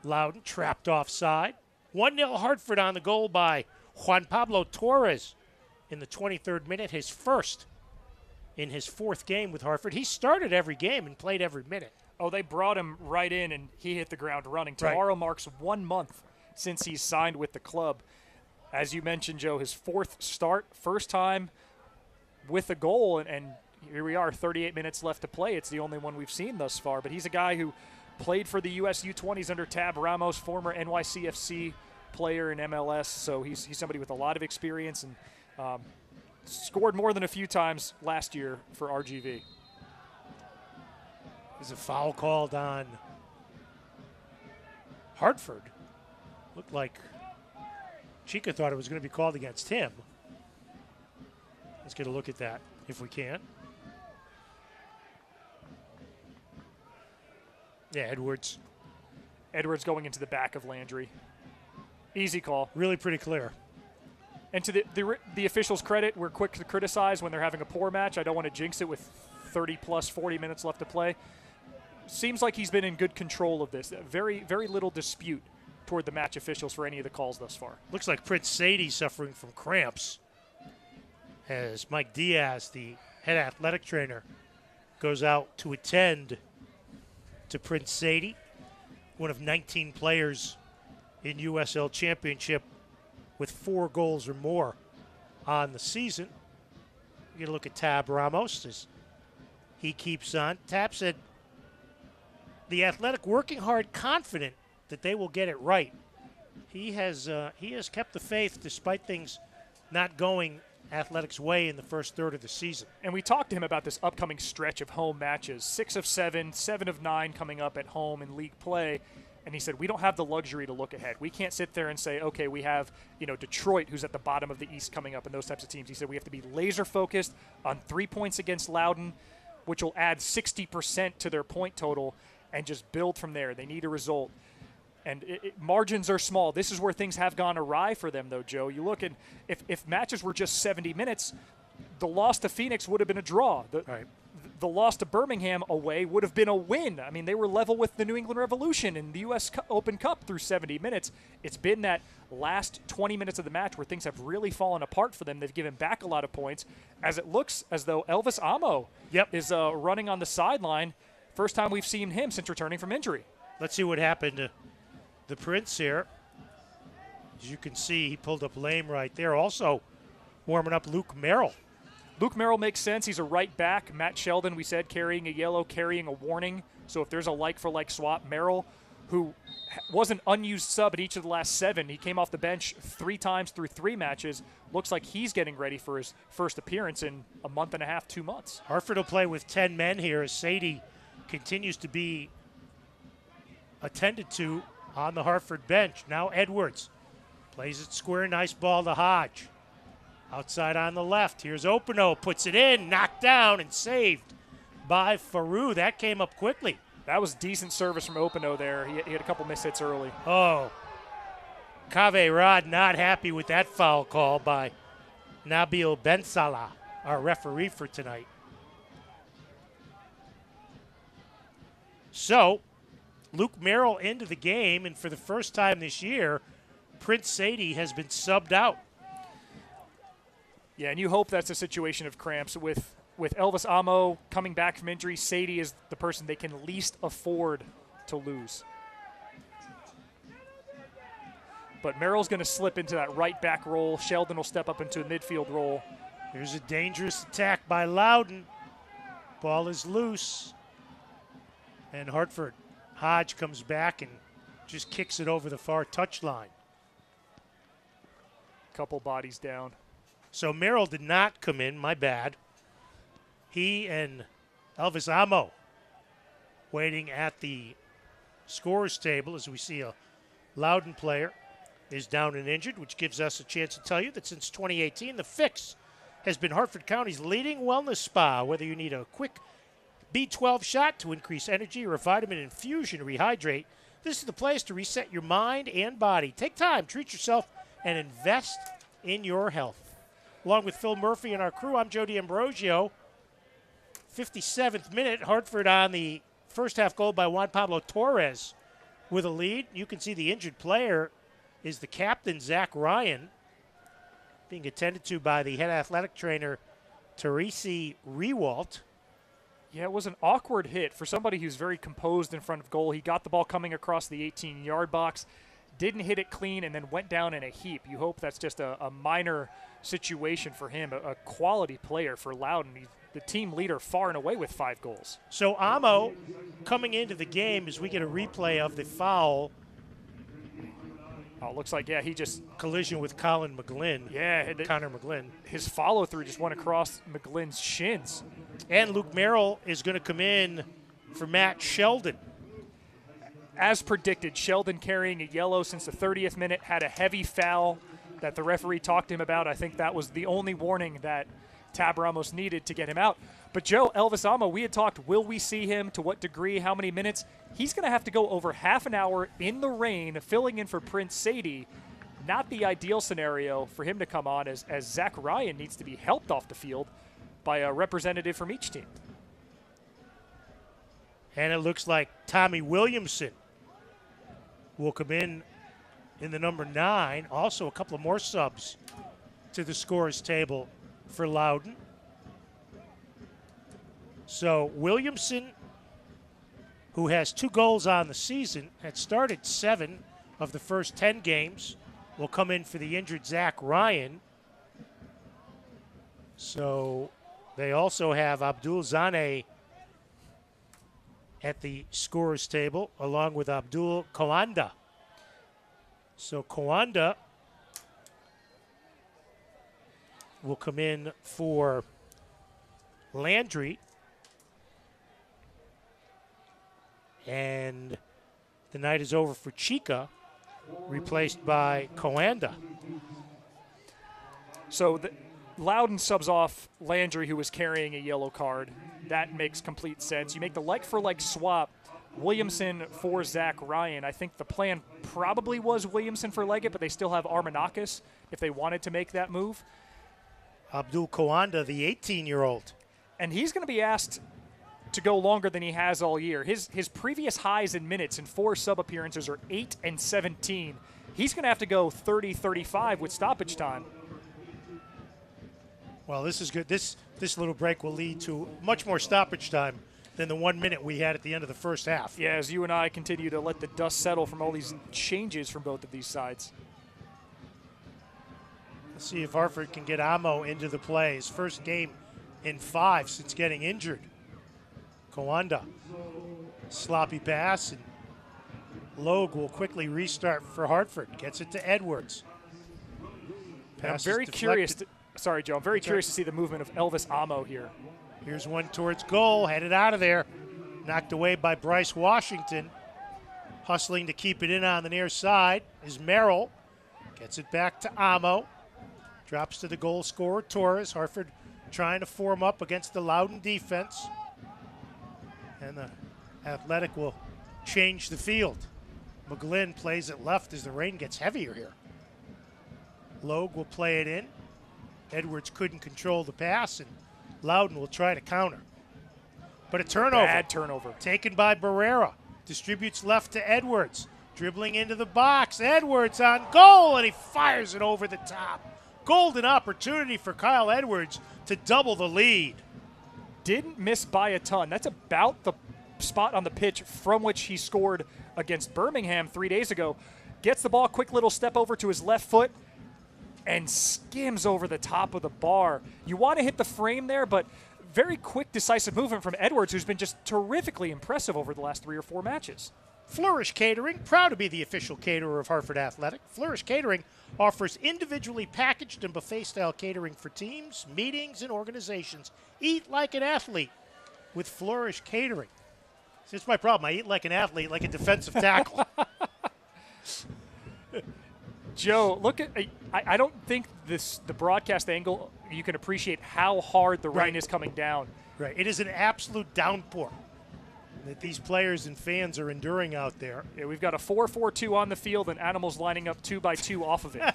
Loudoun trapped offside. 1-0 Hartford on the goal by Juan Pablo Torres. in the 23rd minute, his first in his 4th game with Hartford. He started every game and played every minute. Oh, they brought him right in, and he hit the ground running. Tomorrow marks 1 month since he's signed with the club. As you mentioned, Joe, his 4th start, first time with a goal, and here we are, 38 minutes left to play. It's the only one we've seen thus far, but he's a guy who played for the US U20s under Tab Ramos, former NYCFC player in MLS, so he's somebody with a lot of experience and scored more than a few times last year for RGV. There's a foul called on Hartford. Looked like Chica thought it was going to be called against him. Let's get a look at that if we can. Yeah, Edwards. Edwards going into the back of Landry. Easy call. Really pretty clear. And to the officials' credit, we're quick to criticize when they're having a poor match. I don't want to jinx it with 30 plus 40 minutes left to play. Seems like he's been in good control of this. Very, very little dispute toward the match officials for any of the calls thus far. Looks like Prince Sadie suffering from cramps as Mike Diaz, the head athletic trainer, goes out to attend to Prince Sadie, one of 19 players in USL Championship with 4 goals or more on the season. We get a look at Tab Ramos as he keeps on. Tab said, the Athletic working hard, confident that they will get it right. He has kept the faith despite things not going Athletic's way in the first third of the season. And we talked to him about this upcoming stretch of home matches, 6 of 7, 7 of 9 coming up at home in league play. And he said, we don't have the luxury to look ahead. We can't sit there and say, okay, we have, Detroit, who's at the bottom of the East coming up, and those types of teams. He said we have to be laser focused on 3 points against Loudoun, which will add 60% to their point total, and just build from there. They need a result. And margins are small. This is where things have gone awry for them, though, Joe. You look, and if matches were just 70 minutes, the loss to Phoenix would have been a draw. The loss to Birmingham away would have been a win. I mean, they were level with the New England Revolution in the U.S. Open Cup through 70 minutes. It's been that last 20 minutes of the match where things have really fallen apart for them. They've given back a lot of points, as it looks as though Elvis Amo is running on the sideline. First time we've seen him since returning from injury. Let's see what happened to the Prince here. As you can see, he pulled up lame right there. Also warming up Luke Merrill. Luke Merrill makes sense. He's a right back. Matt Sheldon, we said, carrying a yellow, carrying a warning. So if there's a like-for-like swap, Merrill, who was an unused sub at each of the last 7, he came off the bench 3 times through 3 matches. Looks like he's getting ready for his first appearance in a month and a half, 2 months. Hartford will play with 10 men here as Sadie continues to be attended to on the Hartford bench. Now Edwards plays it square. Nice ball to Hodge. Outside on the left. Here's Opino. Puts it in. Knocked down and saved by Faroux. That came up quickly. That was decent service from Opino there. He had a couple mishits early. Oh. Cave Rod not happy with that foul call by Nabil Bensala, our referee for tonight. So, Luke Merrill into the game, and for the first time this year, Prince Sadie has been subbed out. Yeah, and you hope that's a situation of cramps. With Elvis Amo coming back from injury, Sadie is the person they can least afford to lose. But Merrill's going to slip into that right back role. Sheldon will step up into a midfield role. Here's a dangerous attack by Loudoun. Ball is loose. And Hartford. Hodge comes back and just kicks it over the far touchline. Couple bodies down. So Merrill did not come in, my bad. He and Elvis Amo waiting at the scorer's table as we see a Loudoun player is down and injured, which gives us a chance to tell you that since 2018, The Fix has been Hartford County's leading wellness spa. Whether you need a quick B12 shot to increase energy or a vitamin infusion to rehydrate, this is the place to reset your mind and body. Take time, treat yourself, and invest in your health. Along with Phil Murphy and our crew, I'm Joe D'Ambrosio. 57th minute, Hartford on the first half goal by Juan Pablo Torres with a lead. You can see the injured player is the captain, Zach Ryan. being attended to by the head athletic trainer, Teresi Rewalt. Yeah, it was an awkward hit for somebody who's very composed in front of goal. He got the ball coming across the 18-yard box, didn't hit it clean, and then went down in a heap. You hope that's just a minor situation for him, a quality player for Loudoun. He's the team leader far and away with 5 goals. So Amo coming into the game as we get a replay of the foul. Oh, looks like, yeah, he just... Collision with Colin McGlynn. Yeah. Connor McGlynn. His follow-through just went across McGlynn's shins. And Luke Merrill is going to come in for Matt Sheldon. As predicted, Sheldon carrying a yellow since the 30th minute, had a heavy foul that the referee talked to him about. I think that was the only warning that Tab Ramos needed to get him out. But Joe, Elvis Amo, we had talked, will we see him, to what degree, how many minutes? He's going to have to go over half an hour in the rain, filling in for Prince Sadie. Not the ideal scenario for him to come on, as Zach Ryan needs to be helped off the field by a representative from each team. And it looks like Tommy Williamson will come in the number 9. Also a couple of more subs to the scorers table for Loudoun. So Williamson, who has 2 goals on the season, had started 7 of the first 10 games, will come in for the injured Zach Ryan. So they also have Abdul Zane at the scorers table, along with Abdul Kawanda. So Kawanda will come in for Landry. And the night is over for Chica, replaced by Kawanda. So Loudoun subs off Landry, who was carrying a yellow card. That makes complete sense. You make the like-for-like swap, Williamson for Zach Ryan. I think the plan probably was Williamson for Leggett, but they still have Armanakis if they wanted to make that move. Abdul Kawanda, the 18-year-old. And he's going to be asked to go longer than he has all year. His previous highs in minutes in 4 sub appearances are 8 and 17. He's going to have to go 30-35 with stoppage time. Well, this is good. This little break will lead to much more stoppage time than the 1 minute we had at the end of the first half. Yeah, as you and I continue to let the dust settle from all these changes from both of these sides. Let's see if Hartford can get Amo into the play. His first game in 5 since getting injured. Kawanda, sloppy pass, and Logue will quickly restart for Hartford. Gets it to Edwards. I'm very curious. Sorry, Joe. I'm very curious to see the movement of Elvis Amo here. Here's one towards goal, headed out of there. Knocked away by Bryce Washington. Hustling to keep it in on the near side is Merrill. Gets it back to Amo. Drops to the goal scorer, Torres. Hartford trying to form up against the Loudoun defense. And the Athletic will change the field. McGlynn plays it left as the rain gets heavier here. Logue will play it in. Edwards couldn't control the pass, and Loudoun will try to counter. But a turnover. Bad turnover. Taken by Barrera. Distributes left to Edwards. Dribbling into the box. Edwards on goal, and he fires it over the top. Golden opportunity for Kyle Edwards to double the lead. Didn't miss by a ton. That's about the spot on the pitch from which he scored against Birmingham 3 days ago. Gets the ball, quick little step over to his left foot, and skims over the top of the bar. You want to hit the frame there, but very quick, decisive movement from Edwards, who's been just terrifically impressive over the last 3 or 4 matches. Flourish Catering, proud to be the official caterer of Hartford Athletic. Flourish Catering offers individually packaged and buffet-style catering for teams, meetings, and organizations. Eat like an athlete with Flourish Catering. See, it's my problem. I eat like an athlete, like a defensive tackle. Joe, look at I don't think the broadcast angle, you can appreciate how hard the rain is coming down. Right. It is an absolute downpour that these players and fans are enduring out there. Yeah, we've got a 4-4-2 on the field and animals lining up 2 by 2 off of it.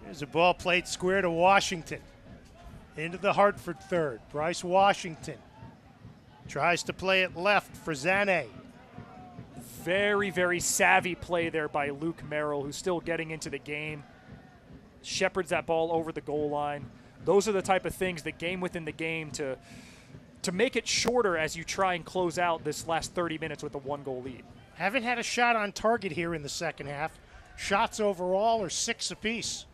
There's a ball played square to Washington. Into the Hartford third. Bryce Washington tries to play it left for Zane. Very, very savvy play there by Luke Merrill, who's still getting into the game. shepherds that ball over the goal line. Those are the type of things that game within the game to make it shorter as you try and close out this last 30 minutes with a 1-goal lead. Haven't had a shot on target here in the second half. Shots overall are 6 apiece.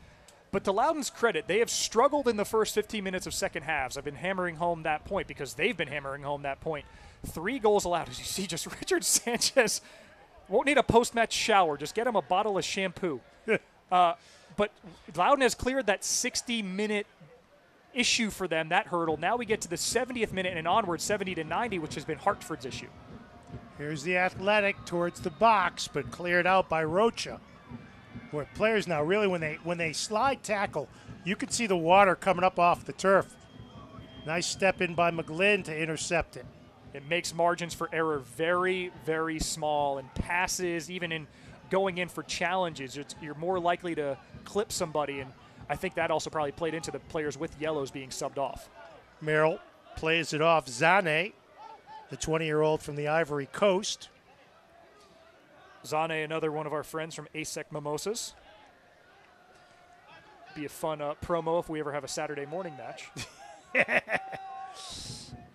But to Loudoun's credit, they have struggled in the first 15 minutes of second halves. I've been hammering home that point because they've been hammering home that point. 3 goals allowed. As you see, just Richard Sanchez won't need a post-match shower. Just get him a bottle of shampoo. But Loudoun has cleared that 60-minute issue for them, that hurdle. Now we get to the 70th minute and onward, 70 to 90, which has been Hartford's issue. Here's the Athletic towards the box, but cleared out by Rocha. Boy, players now really, when they slide tackle, you can see the water coming up off the turf. Nice step in by McGlynn to intercept it. It makes margins for error very, very small, and passes, even in going in for challenges, you're more likely to clip somebody, and I think that also probably played into the players with yellows being subbed off. Merrill plays it off. Zane, the 20-year-old from the Ivory Coast. Zane, another one of our friends from ASEC Mimosas. Be a fun promo if we ever have a Saturday morning match.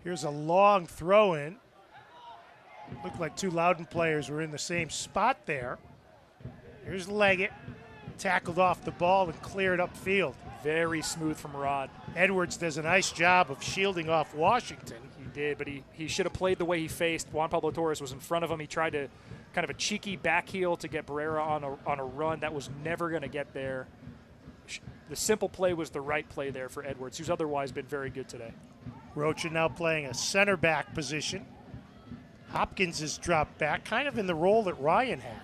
Here's a long throw in. Looked like 2 Loudoun players were in the same spot there. Here's Leggett. Tackled off the ball and cleared upfield. Very smooth from Rod. Edwards does a nice job of shielding off Washington. He did, but he should have played the way he faced. Juan Pablo Torres was in front of him. He tried to kind of a cheeky back heel to get Barrera on a run. That was never going to get there. The simple play was the right play there for Edwards, who's otherwise been very good today. Rocha now playing a center back position. Hopkins has dropped back, kind of in the role that Ryan had.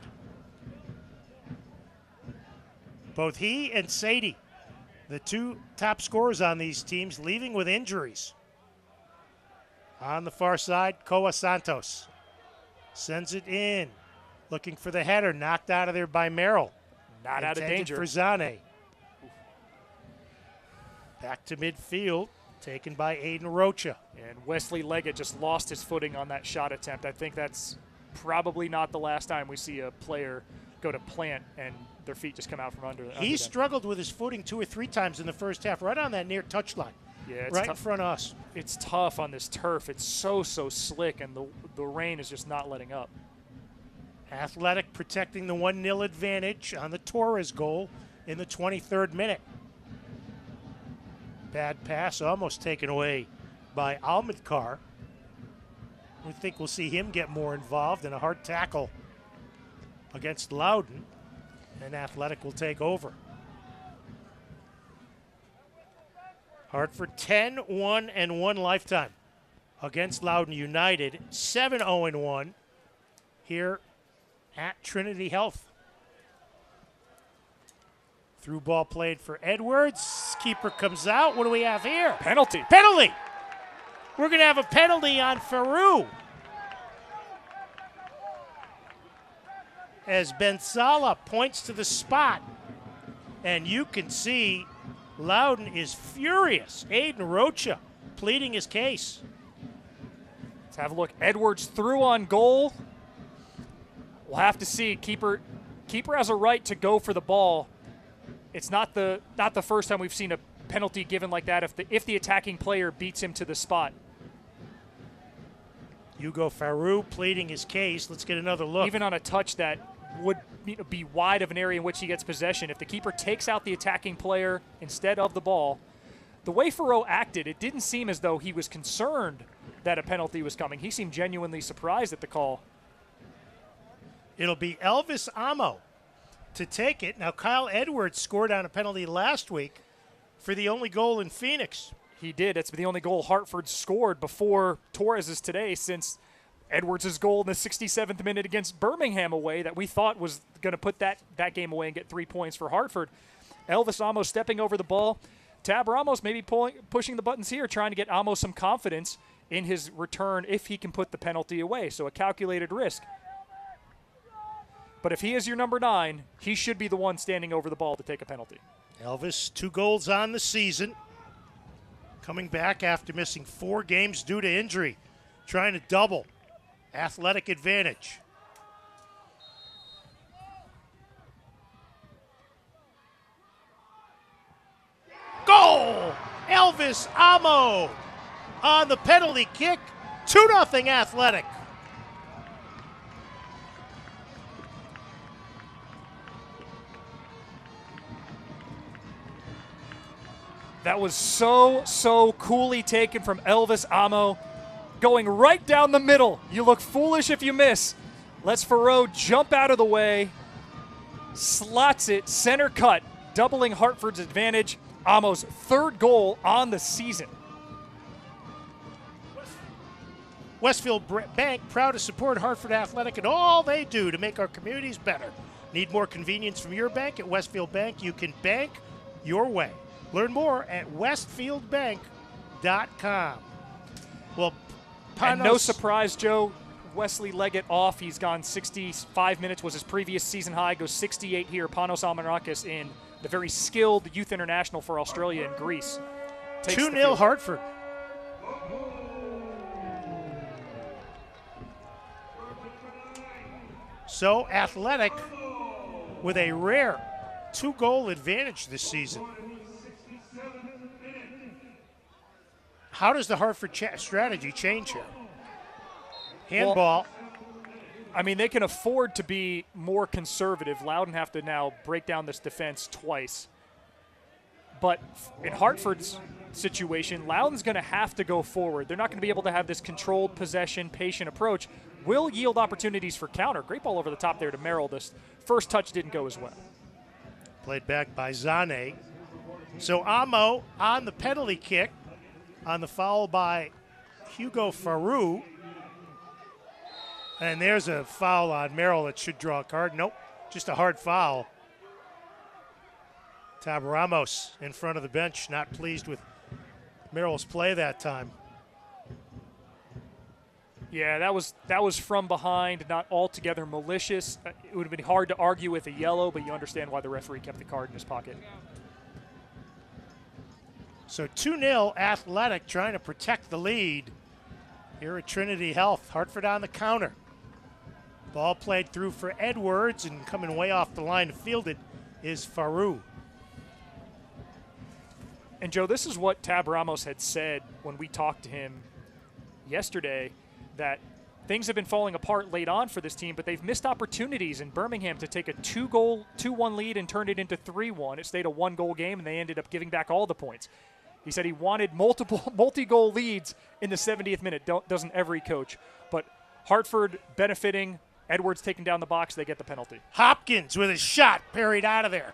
Both he and Sadie, the 2 top scorers on these teams, leaving with injuries. On the far side, Koa Santos sends it in. Looking for the header, knocked out of there by Merrill. Not out of danger. For Zane. Back to midfield, taken by Aiden Rocha. And Wesley Leggett just lost his footing on that shot attempt. I think that's probably not the last time we see a player go to plant and their feet just come out from under. He struggled with his footing 2 or 3 times in the first half, right on that near touchline. Yeah, it's right in front of us. It's tough on this turf. It's so slick, and the rain is just not letting up. Athletic protecting the 1-0 advantage on the Torres goal in the 23rd minute. Bad pass, almost taken away by Almadkar. We think we'll see him get more involved in a hard tackle against Loudoun, and Athletic will take over. Hartford 10-1-1 lifetime against Loudoun United, 7-0-1 here at Trinity Health. Through ball played for Edwards. Keeper comes out. What do we have here? Penalty. Penalty! We're going to have a penalty on Faru. As Ben Sala points to the spot. And you can see Loudoun is furious. Aiden Rocha pleading his case. Let's have a look. Edwards through on goal. We'll have to see. Keeper has a right to go for the ball. It's not the first time we've seen a penalty given like that if the attacking player beats him to the spot. Hugo Faru pleading his case. Let's get another look. Even on a touch that would be wide of an area in which he gets possession, if the keeper takes out the attacking player instead of the ball, the way Faru acted, it didn't seem as though he was concerned that a penalty was coming. He seemed genuinely surprised at the call. It'll be Elvis Amo to take it. Now, Kyle Edwards scored on a penalty last week for the only goal in Phoenix. He did. It's the only goal Hartford scored before Torres' today, since Edwards' goal in the 67th minute against Birmingham away that we thought was going to put that game away and get 3 points for Hartford. Elvis Amo stepping over the ball. Tab Ramos maybe pushing the buttons here, trying to get Amo some confidence in his return if he can put the penalty away. So a calculated risk. But if he is your number 9, he should be the one standing over the ball to take a penalty. Elvis, 2 goals on the season. Coming back after missing 4 games due to injury. Trying to double. Athletic advantage. Elvis Amo on the penalty kick. 2-0 Athletic. That was so coolly taken from Elvis Amo, going right down the middle. You look foolish if you miss. Lets Farrow jump out of the way, slots it, center cut, doubling Hartford's advantage. Amo's third goal on the season. Westfield Bank, proud to support Hartford Athletic and all they do to make our communities better. Need more convenience from your bank? At Westfield Bank, you can bank your way. Learn more at westfieldbank.com. Well, and no surprise, Joe, Wesley Leggett off. He's gone 65 minutes, was his previous season high, goes 68 here. Panos Almanakis in the very skilled youth international for Australia and Greece. 2-0 Hartford. So Athletic with a rare 2-goal advantage this season. How does the Hartford strategy change here? Handball. Well, I mean, they can afford to be more conservative. Loudoun have to now break down this defense twice. But in Hartford's situation, Loudoun's going to have to go forward. They're not going to be able to have this controlled possession, patient approach. Will yield opportunities for counter. Great ball over the top there to Merrill. This first touch didn't go as well. Played back by Zane. So Amo on the penalty kick, on the foul by Hugo Farou. And there's a foul on Merrill that should draw a card. Nope, just a hard foul. Tab Ramos in front of the bench, not pleased with Merrill's play that time. Yeah, that was from behind, not altogether malicious. It would have been hard to argue with a yellow, but you understand why the referee kept the card in his pocket. So 2-0 Athletic trying to protect the lead here at Trinity Health. Hartford on the counter. Ball played through for Edwards, and coming way off the line to field it is Farou. And Joe, this is what Tab Ramos had said when we talked to him yesterday, that things have been falling apart late on for this team, but they've missed opportunities in Birmingham to take a 2-1 lead and turn it into 3-1. It stayed a 1-goal game, and they ended up giving back all the points. He said he wanted multi-goal leads in the 70th minute. Doesn't every coach. But Hartford benefiting. Edwards taking down the box. They get the penalty. Hopkins with a shot parried out of there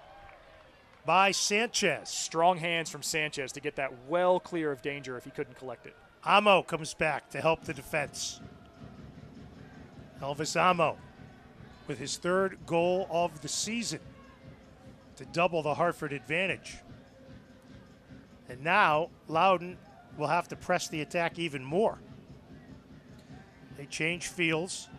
by Sanchez. Strong hands from Sanchez to get that well clear of danger if he couldn't collect it. Amo comes back to help the defense. Elvis Amo with his third goal of the season to double the Hartford advantage. And now Loudoun will have to press the attack even more. They change fields,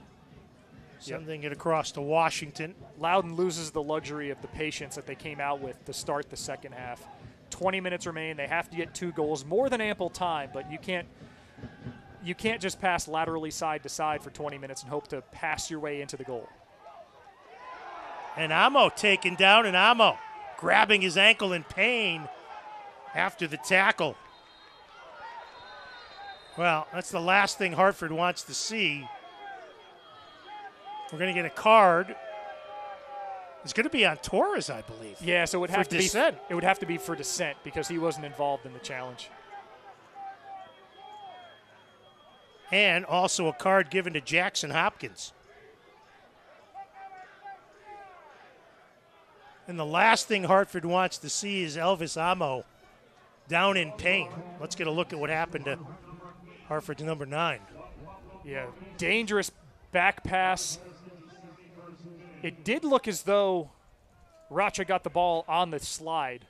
sending it across to Washington. Loudoun loses the luxury of the patience that they came out with to start the second half. 20 minutes remain. They have to get 2 goals, more than ample time, but you can't just pass laterally side to side for 20 minutes and hope to pass your way into the goal. And Amo taken down, and Amo grabbing his ankle in pain after the tackle. Well, that's the last thing Hartford wants to see. We're going to get a card. It's going to be on Torres, I believe. Yeah, so it would have to dissent. It would have to be for dissent because he wasn't involved in the challenge. And also a card given to Jackson Hopkins. And the last thing Hartford wants to see is Elvis Amo down in pain. Let's get a look at what happened to Hartford's number 9. Yeah, dangerous back pass. It did look as though Racha got the ball on the slide.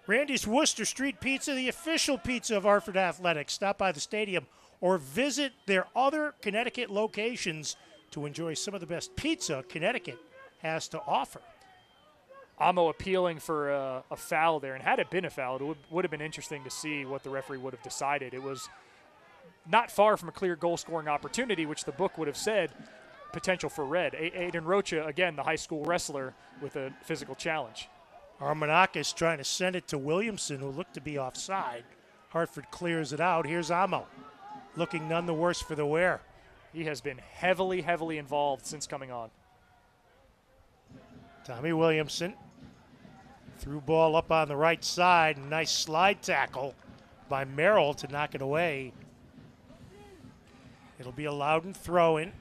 Randy's Worcester Street Pizza, the official pizza of Hartford Athletics. Stop by the stadium or visit their other Connecticut locations to enjoy some of the best pizza Connecticut has to offer. Amo appealing for a foul there, and had it been a foul, it would have been interesting to see what the referee would have decided. It was not far from a clear goal-scoring opportunity, which the book would have said, potential for red. Aiden Rocha, again, the high school wrestler with a physical challenge. Armanakis trying to send it to Williamson, who looked to be offside. Hartford clears it out. Here's Amo, looking none the worse for the wear. He has been heavily, heavily involved since coming on. Tommy Williamson. Threw ball up on the right side. Nice slide tackle by Merrill to knock it away. It'll be a Loudoun throw-in.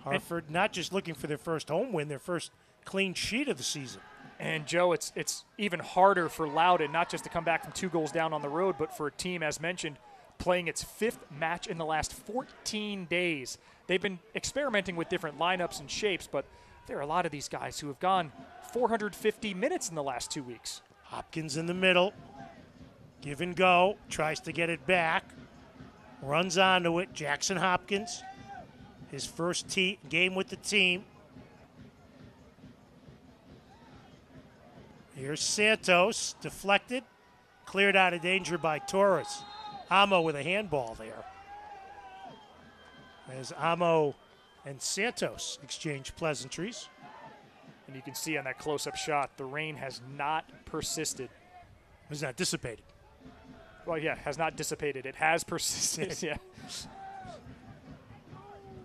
Hartford not just looking for their first home win, their first clean sheet of the season. And, Joe, it's even harder for Loudoun, not just to come back from 2 goals down on the road, but for a team, as mentioned, playing its 5th match in the last 14 days. They've been experimenting with different lineups and shapes, but there are a lot of these guys who have gone 450 minutes in the last 2 weeks. Hopkins in the middle. Give and go. Tries to get it back. Runs onto it. Jackson Hopkins. His first game with the team. Here's Santos. Deflected. Cleared out of danger by Torres. Amo with a handball there. As Amo and Santos exchange pleasantries. And you can see on that close-up shot, the rain has not persisted. Has not dissipated. Well, yeah, has not dissipated. It has persisted, yeah.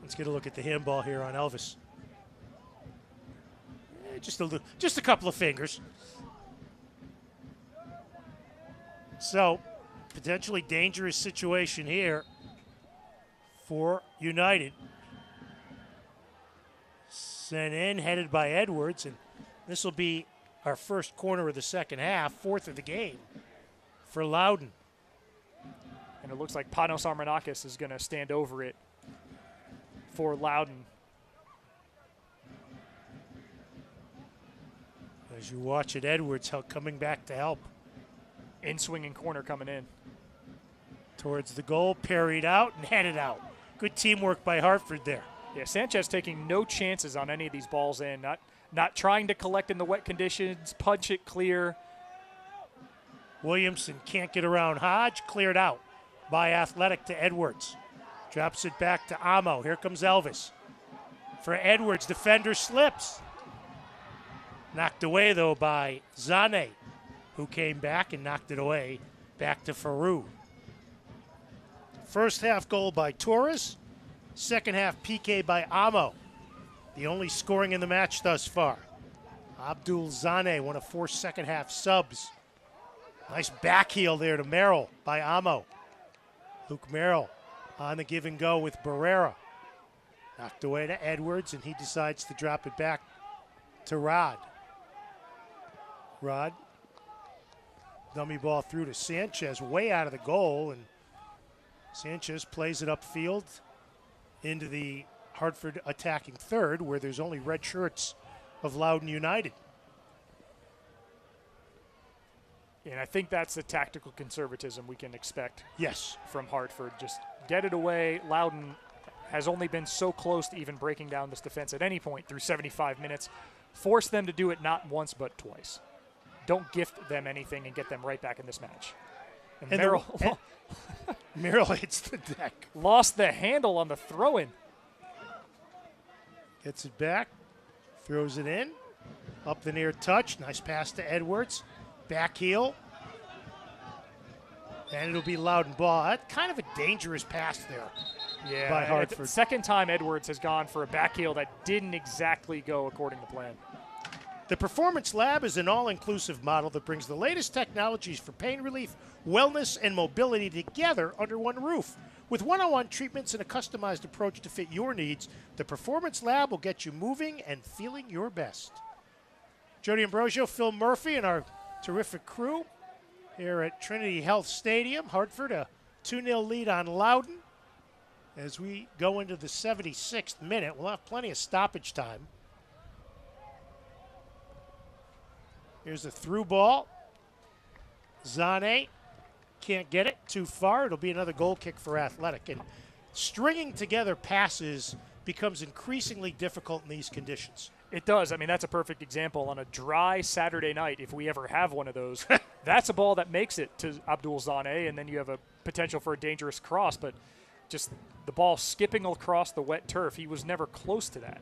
Let's get a look at the handball here on Elvis. Just a couple of fingers. So, potentially dangerous situation here for United. Sent in, headed by Edwards, and this will be our first corner of the second half, 4th of the game for Loudoun. And it looks like Panos Armanakis is going to stand over it for Loudoun. As you watch it, Edwards coming back to help. In swinging corner coming in. Towards the goal, parried out and headed out. Good teamwork by Hartford there. Yeah, Sanchez taking no chances on any of these balls in. Not trying to collect in the wet conditions, punch it clear. Williamson can't get around Hodge, cleared out by Athletic to Edwards. Drops it back to Amo. Here comes Elvis. For Edwards, defender slips. Knocked away, though, by Zane, who came back and knocked it away. Back to Farouk. First half goal by Torres. Second half PK by Amo. The only scoring in the match thus far. Abdul Zane, one of 4 second half subs. Nice back heel there to Merrill by Amo. Luke Merrill on the give and go with Barrera. Knocked away to Edwards, and he decides to drop it back to Rod. Rod, dummy ball through to Sanchez, way out of the goal, and Sanchez plays it upfield into the Hartford attacking third, where there's only red shirts of Loudoun United. And I think that's the tactical conservatism we can expect. Yes. From Hartford. Just get it away. Loudoun has only been so close to even breaking down this defense at any point through 75 minutes. Force them to do it not once but twice. Don't gift them anything and get them right back in this match. And Merrill, Merrill hits the deck. Lost the handle on the throw-in. Gets it back. Throws it in. Up the near touch. Nice pass to Edwards. Back heel. And it'll be Loudoun ball. That's kind of a dangerous pass there by Hartford. Second time Edwards has gone for a back heel that didn't exactly go according to plan. The Performance Lab is an all-inclusive model that brings the latest technologies for pain relief, wellness, and mobility together under one roof. With one-on-one treatments and a customized approach to fit your needs, the Performance Lab will get you moving and feeling your best. Jody Ambrosio, Phil Murphy, and our terrific crew here at Trinity Health Stadium. Hartford, a 2-0 lead on Loudoun. As we go into the 76th minute, we'll have plenty of stoppage time. Here's a through ball. Zane can't get it too far. It'll be another goal kick for Athletic. And stringing together passes becomes increasingly difficult in these conditions. It does. I mean, that's a perfect example. On a dry Saturday night, if we ever have one of those, that's a ball that makes it to Abdul Zane, and then you have a potential for a dangerous cross. But just the ball skipping across the wet turf. He was never close to that.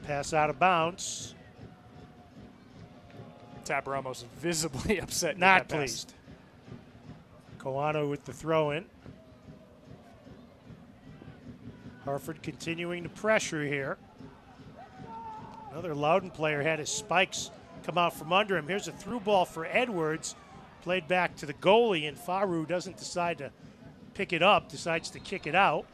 Pass out of bounds. Tab Ramos visibly upset. Not pleased. Koano with the throw in. Hartford continuing to pressure here. Another Loudoun player had his spikes come out from under him. Here's a through ball for Edwards. Played back to the goalie, and Faru doesn't decide to pick it up, decides to kick it out.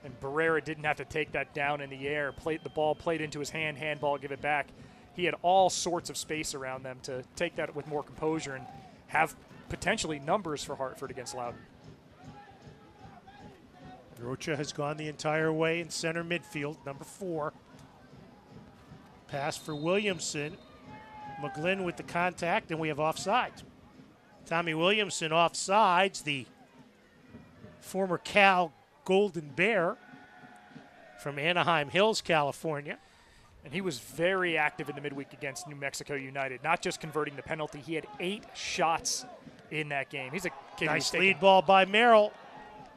And Barrera didn't have to take that down in the air. The ball played into his hand, handball, give it back. He had all sorts of space around them to take that with more composure and have potentially numbers for Hartford against Loudoun. Rocha has gone the entire way in center midfield, number 4. Pass for Williamson. McGlynn with the contact, and we have offsides. Tommy Williamson offsides, the former Cal Golden Bear from Anaheim Hills, California. And he was very active in the midweek against New Mexico United, not just converting the penalty. He had 8 shots in that game. He's a kid. Nice lead ball by Merrill.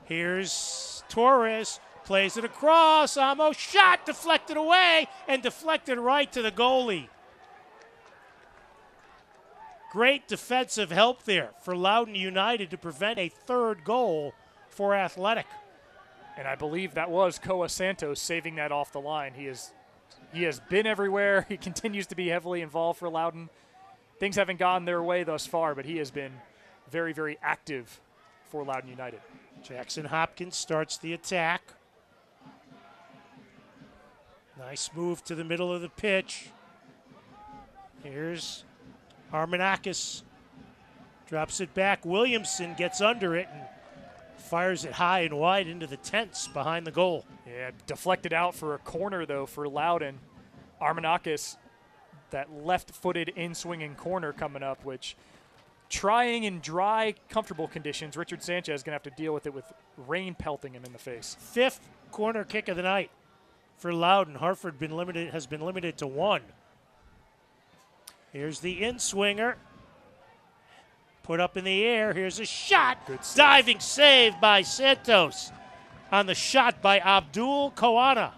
Here's Torres, plays it across, almost shot, deflected away, and deflected right to the goalie. Great defensive help there for Loudoun United to prevent a 3rd goal for Athletic. And I believe that was Koa Santos saving that off the line. He has been everywhere. He continues to be heavily involved for Loudoun. Things haven't gone their way thus far, but he has been very, very active for Loudoun United. Jackson Hopkins starts the attack. Nice move to the middle of the pitch. Here's Armanakis. Drops it back. Williamson gets under it and fires it high and wide into the tents behind the goal. Yeah, deflected out for a corner, though, for Loudoun. Armanakis, that left-footed in-swinging corner coming up, which trying in dry, comfortable conditions, Richard Sanchez is going to have to deal with it with rain pelting him in the face. 5th corner kick of the night for Loudoun. Hartford has been limited to 1. Here's the in-swinger. Put up in the air. Here's a shot. Good save. Diving save by Santos on the shot by Abdul Kawanda.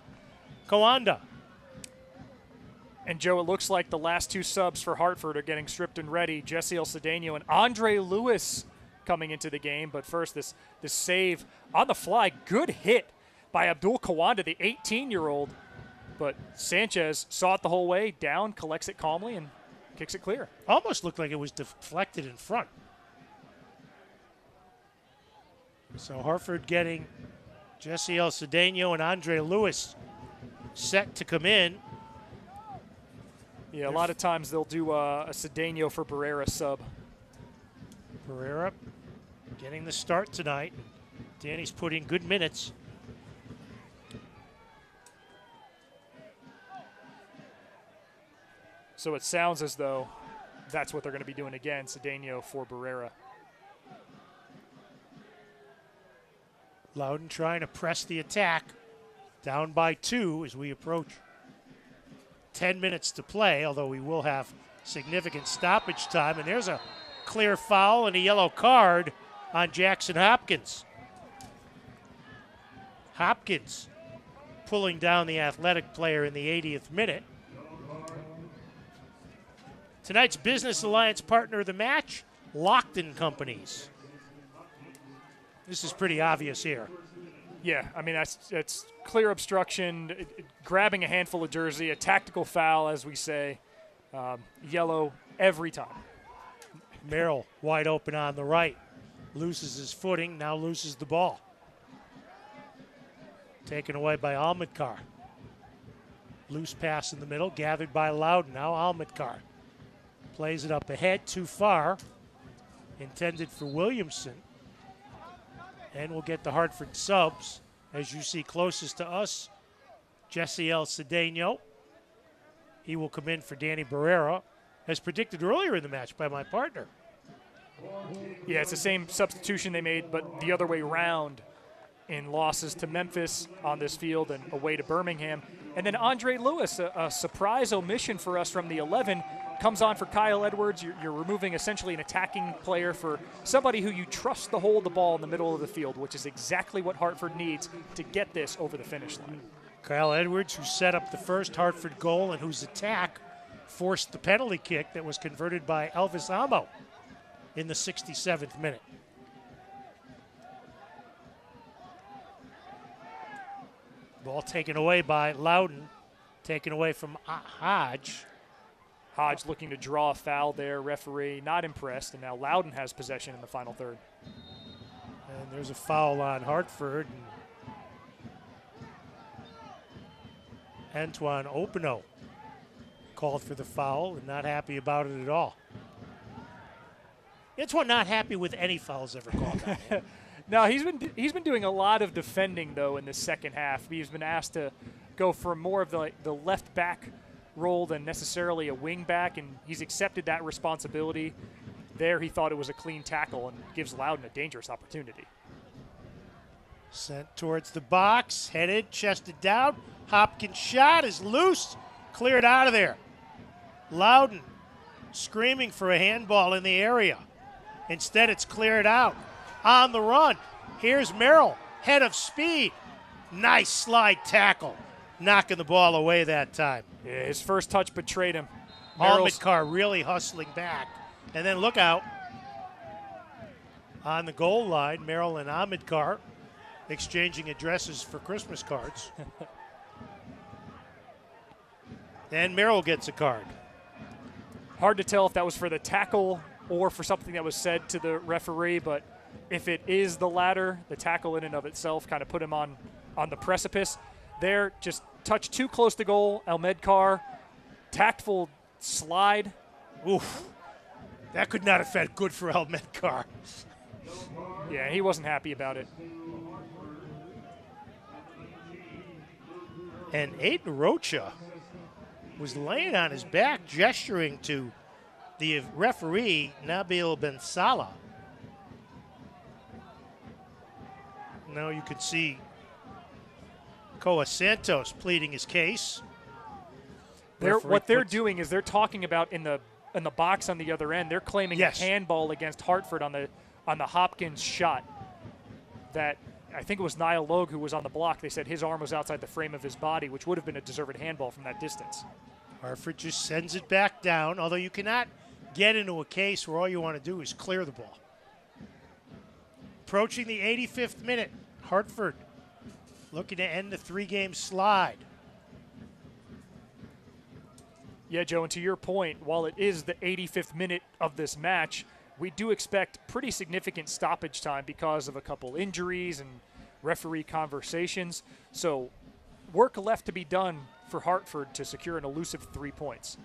And, Joe, it looks like the last 2 subs for Hartford are getting stripped and ready. Jesse El Cedeno and Andre Lewis coming into the game. But first, this save on the fly. Good hit by Abdul Kawanda, the 18-year-old. But Sanchez saw it the whole way, down, collects it calmly, and kicks it clear. Almost looked like it was deflected in front. So Hartford getting Jesse El Cedeno and Andre Lewis set to come in. Yeah, a lot of times they'll do a Cedeno for Barrera sub. Barrera getting the start tonight. Danny's put in good minutes. So it sounds as though that's what they're going to be doing again, Cedeno for Barrera. Loudoun trying to press the attack. Down by 2 as we approach 10 minutes to play, although we will have significant stoppage time. And there's a clear foul and a yellow card on Jackson Hopkins. Hopkins pulling down the Athletic player in the 80th minute. Tonight's Business Alliance partner of the match, Lockton Companies. This is pretty obvious here. Yeah, I mean, that's clear obstruction, grabbing a handful of jersey, a tactical foul, as we say. Yellow every time. Merrill wide open on the right. Loses his footing, now loses the ball. Taken away by Almadkar. Loose pass in the middle, gathered by Loudoun. Now Almadkar plays it up ahead, too far. Intended for Williamson. And we'll get the Hartford subs. As you see closest to us, Jesse El Cedeno. He will come in for Danny Barrera, as predicted earlier in the match by my partner. Yeah, it's the same substitution they made, but the other way around. in losses to Memphis on this field and away to Birmingham. And then Andre Lewis, a surprise omission for us from the 11, comes on for Kyle Edwards. You're removing essentially an attacking player for somebody who you trust to hold the ball in the middle of the field, which is exactly what Hartford needs to get this over the finish line. Kyle Edwards, who set up the first Hartford goal and whose attack forced the penalty kick that was converted by Elvis Amo in the 67th minute. Ball taken away by Loudoun, taken away from Hodge. Hodge looking to draw a foul there. Referee not impressed, and now Loudoun has possession in the final third. And there's a foul on Hartford. Antoine Opino called for the foul and not happy about it at all. Antoine not happy with any fouls ever called on. No, he's been doing a lot of defending, though, in the second half. He's been asked to go for more of the left back role than necessarily a wing back, and he's accepted that responsibility. There he thought it was a clean tackle and gives Loudoun a dangerous opportunity. Sent towards the box, headed, chested down. Hopkins' shot is loose, cleared out of there. Loudoun screaming for a handball in the area. Instead, it's cleared out. On the run, here's Merrill, head of speed. Nice slide tackle, knocking the ball away that time. Yeah, his first touch betrayed him. Almidkar really hustling back. And then look out. On the goal line, Merrill and Almidkar exchanging addresses for Christmas cards. And Merrill gets a card. Hard to tell if that was for the tackle or for something that was said to the referee, but if it is the latter, the tackle in and of itself kind of put him on the precipice. There, just touched too close to goal. Almidkar, tactful slide. Oof. That could not have felt good for Almidkar. Yeah, he wasn't happy about it. And Aiden Rocha was laying on his back, gesturing to the referee, Nabil Ben Salah. Now you could see Koa Santos pleading his case. What they're doing is they're talking about in the box on the other end. They're claiming a handball against Hartford on the Hopkins shot. That I think it was Niall Logue who was on the block. They said his arm was outside the frame of his body, which would have been a deserved handball from that distance. Hartford just sends it back down, although you cannot get into a case where all you want to do is clear the ball. Approaching the 85th minute, Hartford looking to end the three-game slide. Yeah, Joe, and to your point, while it is the 85th minute of this match, we do expect pretty significant stoppage time because of a couple injuries and referee conversations. So work left to be done for Hartford to secure an elusive 3 points.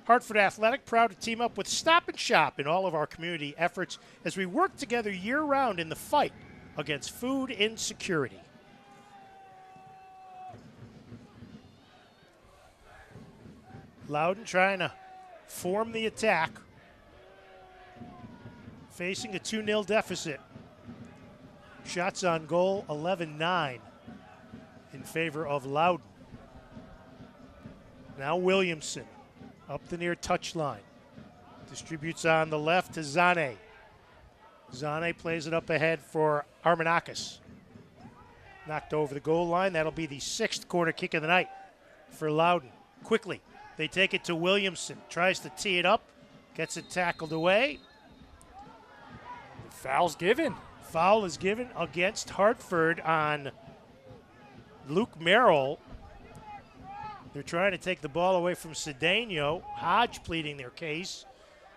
Hartford Athletic, proud to team up with Stop and Shop in all of our community efforts as we work together year-round in the fight against food insecurity. Loudoun trying to form the attack, facing a 2-0 deficit. Shots on goal, 11-9 in favor of Loudoun. Now Williamson up the near touchline. Distributes on the left to Zane. Zane plays it up ahead for Armanakis. Knocked over the goal line. That'll be the 6th corner kick of the night for Loudoun. Quickly, they take it to Williamson. Tries to tee it up. Gets it tackled away. Foul's given. Foul is given against Hartford on Luke Merrill. They're trying to take the ball away from Cedeno. Hodge pleading their case.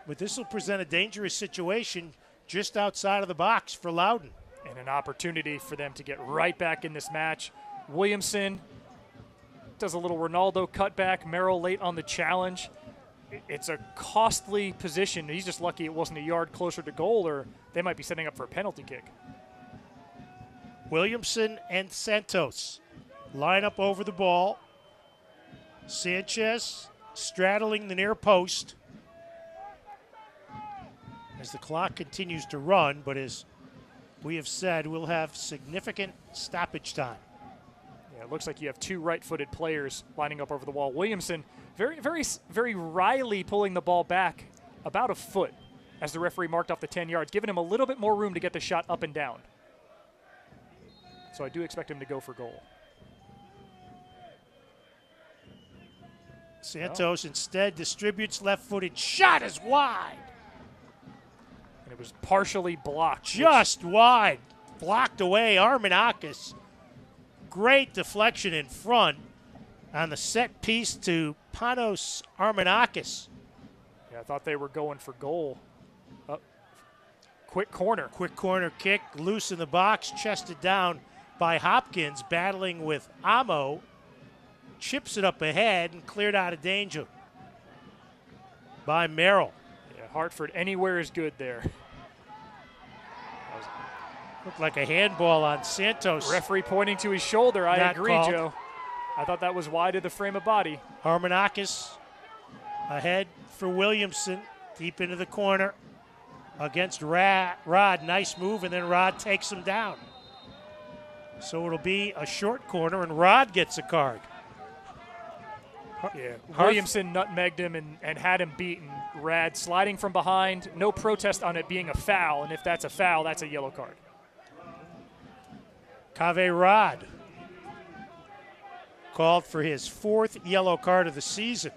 But this will present a dangerous situation just outside of the box for Loudoun. And an opportunity for them to get right back in this match. Williamson does a little Ronaldo cutback. Merrill late on the challenge. It's a costly position. He's just lucky it wasn't a yard closer to goal, or they might be setting up for a penalty kick. Williamson and Santos line up over the ball. Sanchez straddling the near post as the clock continues to run, but as we have said we'll have significant stoppage time. Yeah, it looks like you have two right-footed players lining up over the wall. Williamson, very wryly pulling the ball back about a foot as the referee marked off the 10 yards, giving him a little bit more room to get the shot up and down. So I do expect him to go for goal. Santos instead distributes left-footed. Shot is wide. And it was partially blocked. Just wide. Blocked away. Armenakis. Great deflection in front on the set piece to Panos Armenakis. Yeah, I thought they were going for goal. Quick corner. Quick corner kick. Loose in the box. Chested down by Hopkins. Battling with Amo. Chips it up ahead and cleared out of danger by Merrill. Yeah, Hartford anywhere is good there. Looked like a handball on Santos. Referee pointing to his shoulder. I agree, called. Joe. I thought that was wide of the frame of body. Armenakis ahead for Williamson. Deep into the corner against Rod. Nice move, and then Rod takes him down. So it'll be a short corner, and Rod gets a card. Yeah, Williamson nutmegged him and had him beaten. Rad sliding from behind. No protest on it being a foul, and if that's a foul, that's a yellow card. Cave Rod called for his 4th yellow card of the season.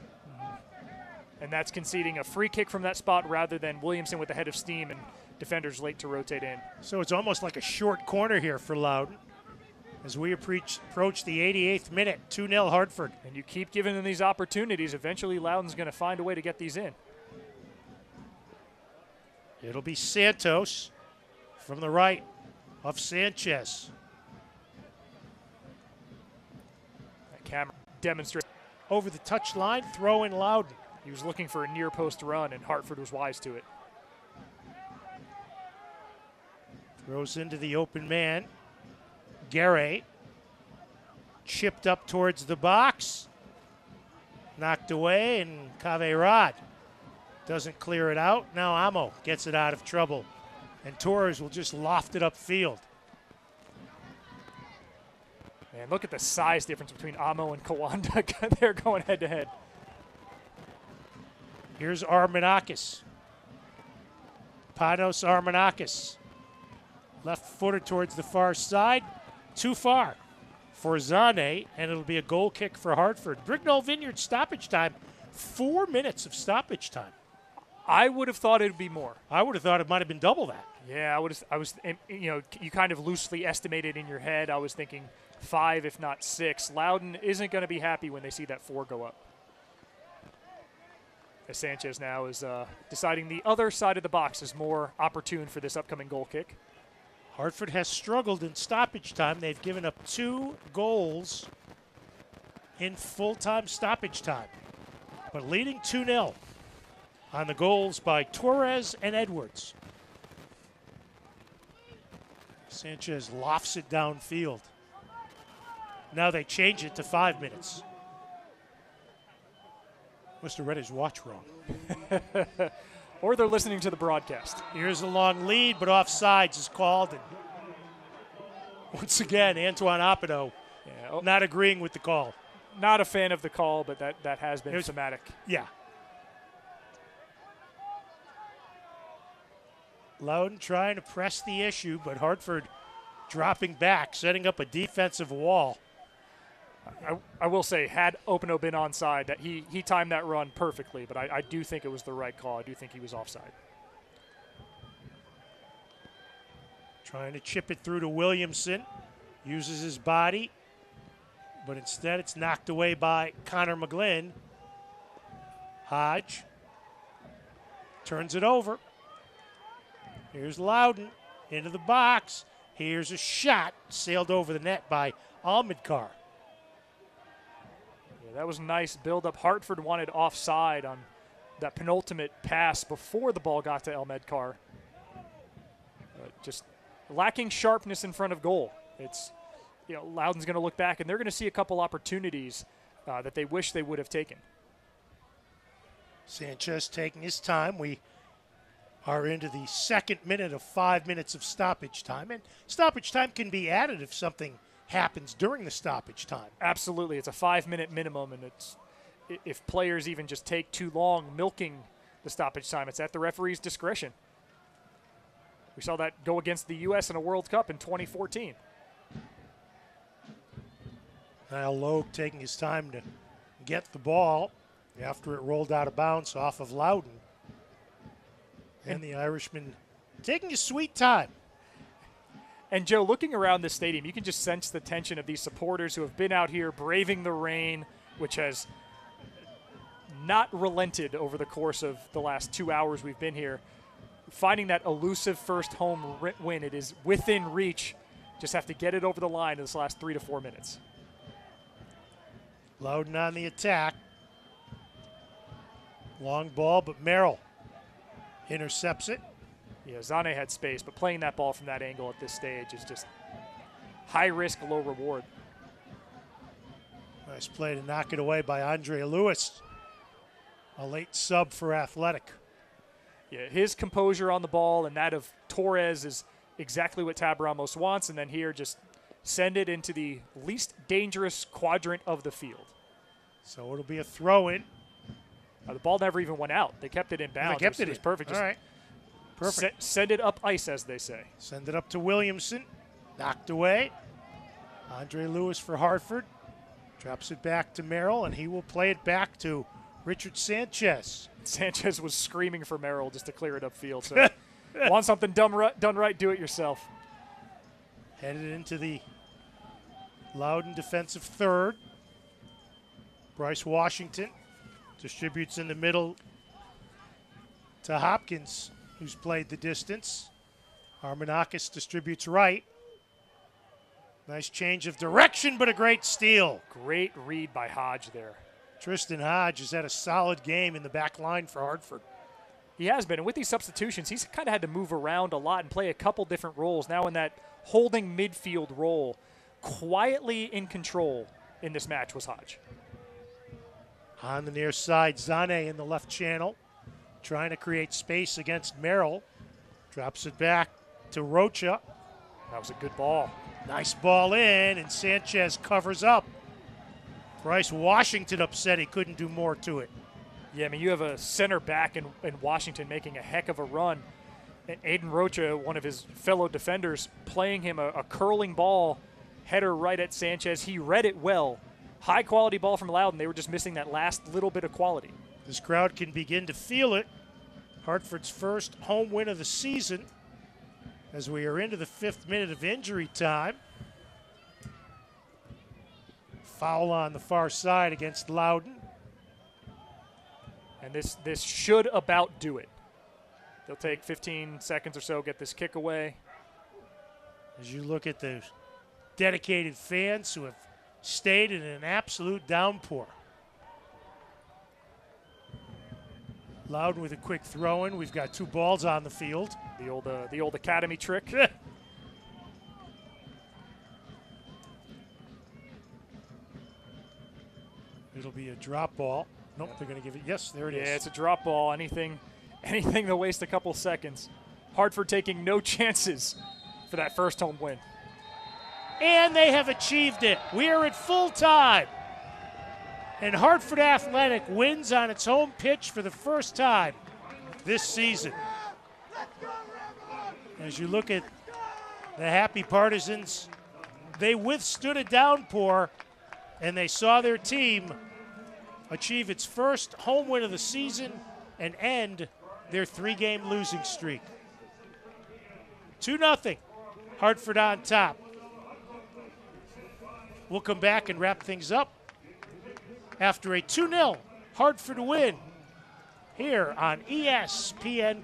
And that's conceding a free kick from that spot rather than Williamson with the head of steam and defenders late to rotate in. So it's almost like a short corner here for Loudoun as we approach the 88th minute. 2-0 Hartford. And you keep giving them these opportunities. Eventually Loudoun's going to find a way to get these in. It'll be Santos from the right of Sanchez. That camera demonstrates. Over the touchline, throw in Loudoun. He was looking for a near post run, and Hartford was wise to it. Throws into the open man. Garay chipped up towards the box. Knocked away, and Cave Rod doesn't clear it out. Now Amo gets it out of trouble, and Torres will just loft it upfield. Man, look at the size difference between Amo and Kawanda. They're going head-to-head. Here's Armenakis. Panos Armenakis. Left footer towards the far side. Too far for Zane, and it'll be a goal kick for Hartford. Brignall Vineyard stoppage time. 4 minutes of stoppage time. I would have thought it would be more. I would have thought it might have been double that. Yeah, I was, you kind of loosely estimated in your head. I was thinking 5, if not 6. Loudoun isn't going to be happy when they see that 4 go up. As Sanchez now is deciding the other side of the box is more opportune for this upcoming goal kick. Hartford has struggled in stoppage time. They've given up 2 goals in full-time stoppage time, but leading 2-0 on the goals by Torres and Edwards. Sanchez lofts it downfield. Now they change it to 5 minutes. Must have read his watch wrong. Or they're listening to the broadcast. Here's a long lead, but offsides is called. And once again, Antoine Apido not agreeing with the call. Not a fan of the call, but that has been thematic. Yeah. Loudoun trying to press the issue, but Hartford dropping back, setting up a defensive wall. I will say, had Openo been onside, that he timed that run perfectly, but I do think it was the right call. I do think he was offside. Trying to chip it through to Williamson. Uses his body, but instead it's knocked away by Connor McGlynn. Hodge turns it over. Here's Loudoun into the box. Here's a shot sailed over the net by Almedkar. Yeah, that was a nice build-up. Hartford wanted offside on that penultimate pass before the ball got to Almedkar. Just lacking sharpness in front of goal. It's, Loudoun's going to look back, and they're going to see a couple opportunities that they wish they would have taken. Sanchez taking his time. We are into the second minute of 5 minutes of stoppage time. And stoppage time can be added if something happens during the stoppage time. Absolutely. It's a 5-minute minimum, and it's if players even just take too long milking the stoppage time, it's at the referee's discretion. We saw that go against the U.S. in a World Cup in 2014. Niall Logue taking his time to get the ball after it rolled out of bounds off of Loudoun. And the Irishman taking his sweet time. And, Joe, looking around the stadium, you can just sense the tension of these supporters who have been out here braving the rain, which has not relented over the course of the last 2 hours we've been here. Finding that elusive first home win, it is within reach. Just have to get it over the line in this last 3 to 4 minutes. Loudoun on the attack. Long ball, but Merrill intercepts it. Yeah, Zane had space, but playing that ball from that angle at this stage is just high risk, low reward. Nice play to knock it away by Andre Lewis. A late sub for Athletic. Yeah, his composure on the ball and that of Torres is exactly what Tab Ramos wants, and then here just send it into the least dangerous quadrant of the field. So it'll be a throw-in. The ball never even went out. They kept it in bounds. They kept it was in. Perfect. All right. Perfect. Send it up ice, as they say. Send it up to Williamson. Knocked away. Andre Lewis for Hartford. Drops it back to Merrill, and he will play it back to Richard Sanchez. Sanchez was screaming for Merrill just to clear it upfield. So want something done right, do it yourself. Headed into the Loudoun defensive third. Bryce Washington distributes in the middle to Hopkins, who's played the distance. Armanakis distributes right. Nice change of direction, but a great steal. Great read by Hodge there. Tristan Hodge has had a solid game in the back line for Hartford. He has been, and with these substitutions, he's kind of had to move around a lot and play a couple different roles. Now in that holding midfield role, quietly in control in this match was Hodge. On the near side, Zane in the left channel, trying to create space against Merrill. Drops it back to Rocha. That was a good ball. Nice ball in, and Sanchez covers up. Bryce Washington upset he couldn't do more to it. Yeah, I mean, you have a center back in Washington making a heck of a run. And Aiden Rocha, one of his fellow defenders, playing him a curling ball, header right at Sanchez. He read it well. High-quality ball from Loudoun. They were just missing that last little bit of quality. This crowd can begin to feel it. Hartford's first home win of the season as we are into the 5th minute of injury time. Foul on the far side against Loudoun. And this should about do it. They'll take 15 seconds or so, get this kick away. As you look at the dedicated fans who have stayed in an absolute downpour. Loudoun with a quick throw-in. We've got 2 balls on the field. The old Academy trick. It'll be a drop ball. Nope, they're going to give it. Yes, there it is. Yeah, it's a drop ball. Anything to waste a couple seconds. Hartford taking no chances for that first home win. And they have achieved it. We are at full time. And Hartford Athletic wins on its home pitch for the first time this season. As you look at the happy partisans, they withstood a downpour, and they saw their team achieve its first home win of the season and end their 3-game losing streak. 2-0, Hartford on top. We'll come back and wrap things up after a 2-0 Hartford win here on ESPN+.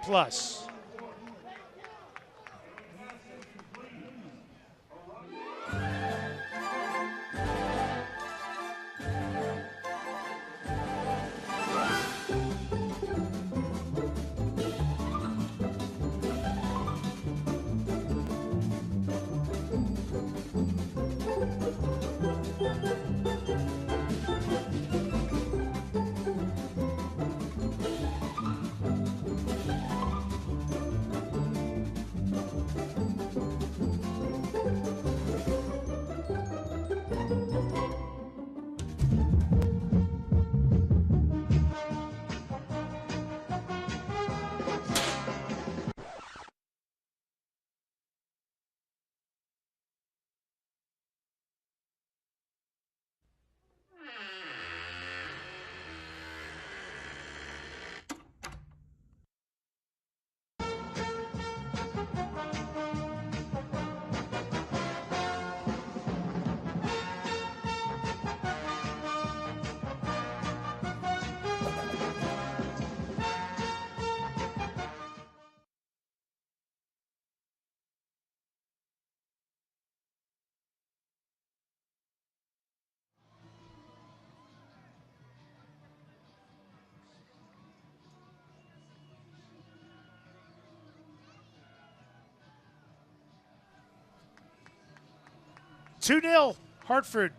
2-0, Hartford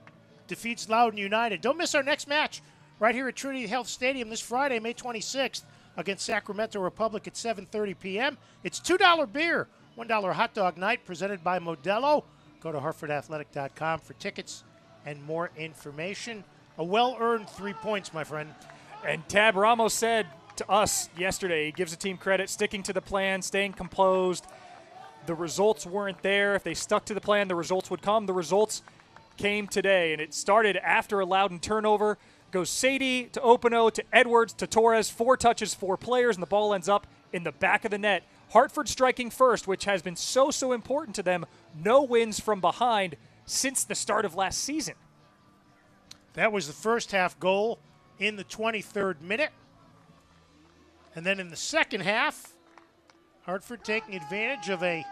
defeats Loudoun United. Don't miss our next match right here at Trinity Health Stadium this Friday, May 26th, against Sacramento Republic at 7:30 p.m. It's $2 beer, $1 hot dog night presented by Modelo. Go to hartfordathletic.com for tickets and more information. A well-earned 3 points, my friend. And Tab Ramos said to us yesterday, he gives the team credit, sticking to the plan, staying composed. The results weren't there. If they stuck to the plan, the results would come. The results came today, and it started after a Loudoun turnover. Goes Sadie to Openo to Edwards to Torres. 4 touches, 4 players, and the ball ends up in the back of the net. Hartford striking first, which has been so important to them. No wins from behind since the start of last season. That was the first half goal in the 23rd minute. And then in the second half, Hartford taking advantage of a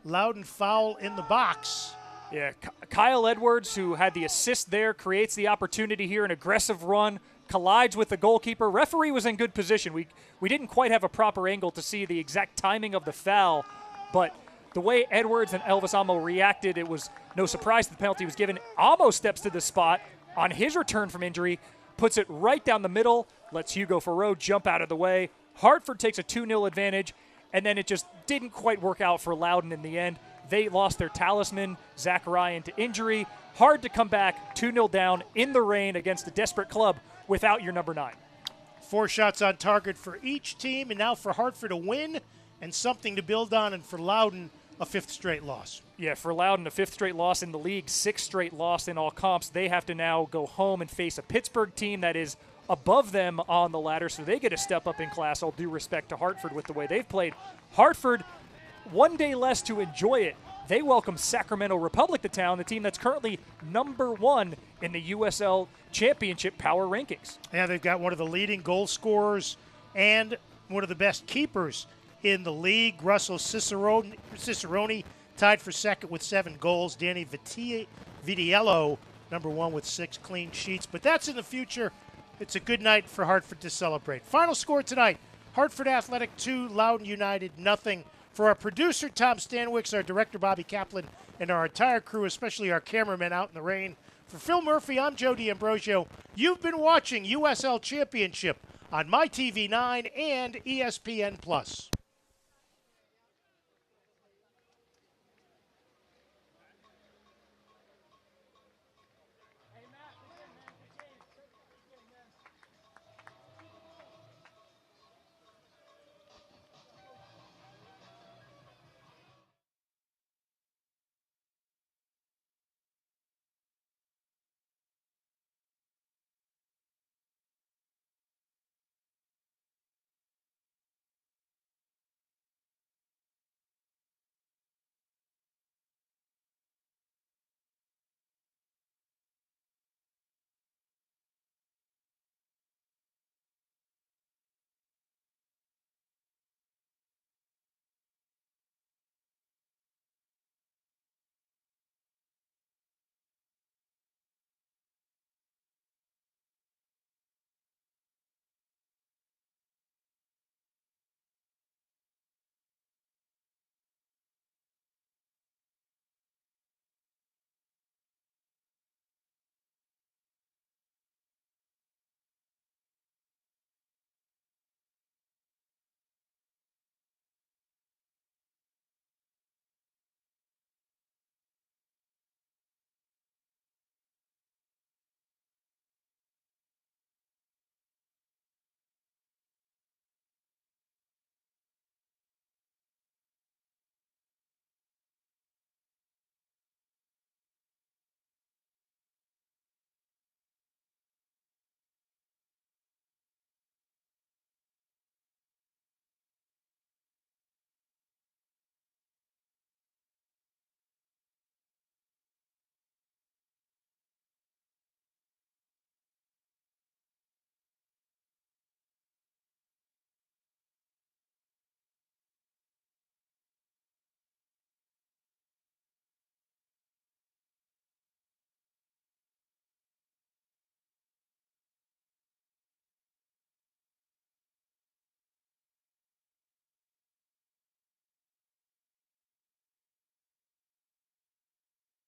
Loudoun foul in the box. Yeah, Kyle Edwards, who had the assist there, creates the opportunity here, an aggressive run, collides with the goalkeeper. Referee was in good position. We didn't quite have a proper angle to see the exact timing of the foul, but the way Edwards and Elvis Amo reacted, it was no surprise the penalty was given. Amo steps to the spot on his return from injury, puts it right down the middle, lets Hugo Farreau jump out of the way. Hartford takes a 2-0 advantage, and then it just didn't quite work out for Loudoun in the end. They lost their talisman, Zach Ryan, to injury. Hard to come back 2-0 down in the rain against a desperate club without your number 9. 4 shots on target for each team, and now for Hartford a win and something to build on, and for Loudoun a 5th straight loss. Yeah, for Loudoun, a 5th straight loss in the league, 6th straight loss in all comps. They have to now go home and face a Pittsburgh team that is above them on the ladder, so they get a step up in class, all due respect to Hartford with the way they've played. Hartford, one day less to enjoy it. They welcome Sacramento Republic to town, the team that's currently number 1 in the USL Championship power rankings. Yeah, they've got one of the leading goal scorers and one of the best keepers in the league. Russell Cicerone tied for second with 7 goals. Danny Vitiello, number 1 with 6 clean sheets. But that's in the future. It's a good night for Hartford to celebrate. Final score tonight, Hartford Athletic 2, Loudoun United 0. For our producer, Tom Stanwicks, our director, Bobby Kaplan, and our entire crew, especially our cameramen out in the rain. For Phil Murphy, I'm Joe D'Ambrosio. You've been watching USL Championship on MyTV9 and ESPN+.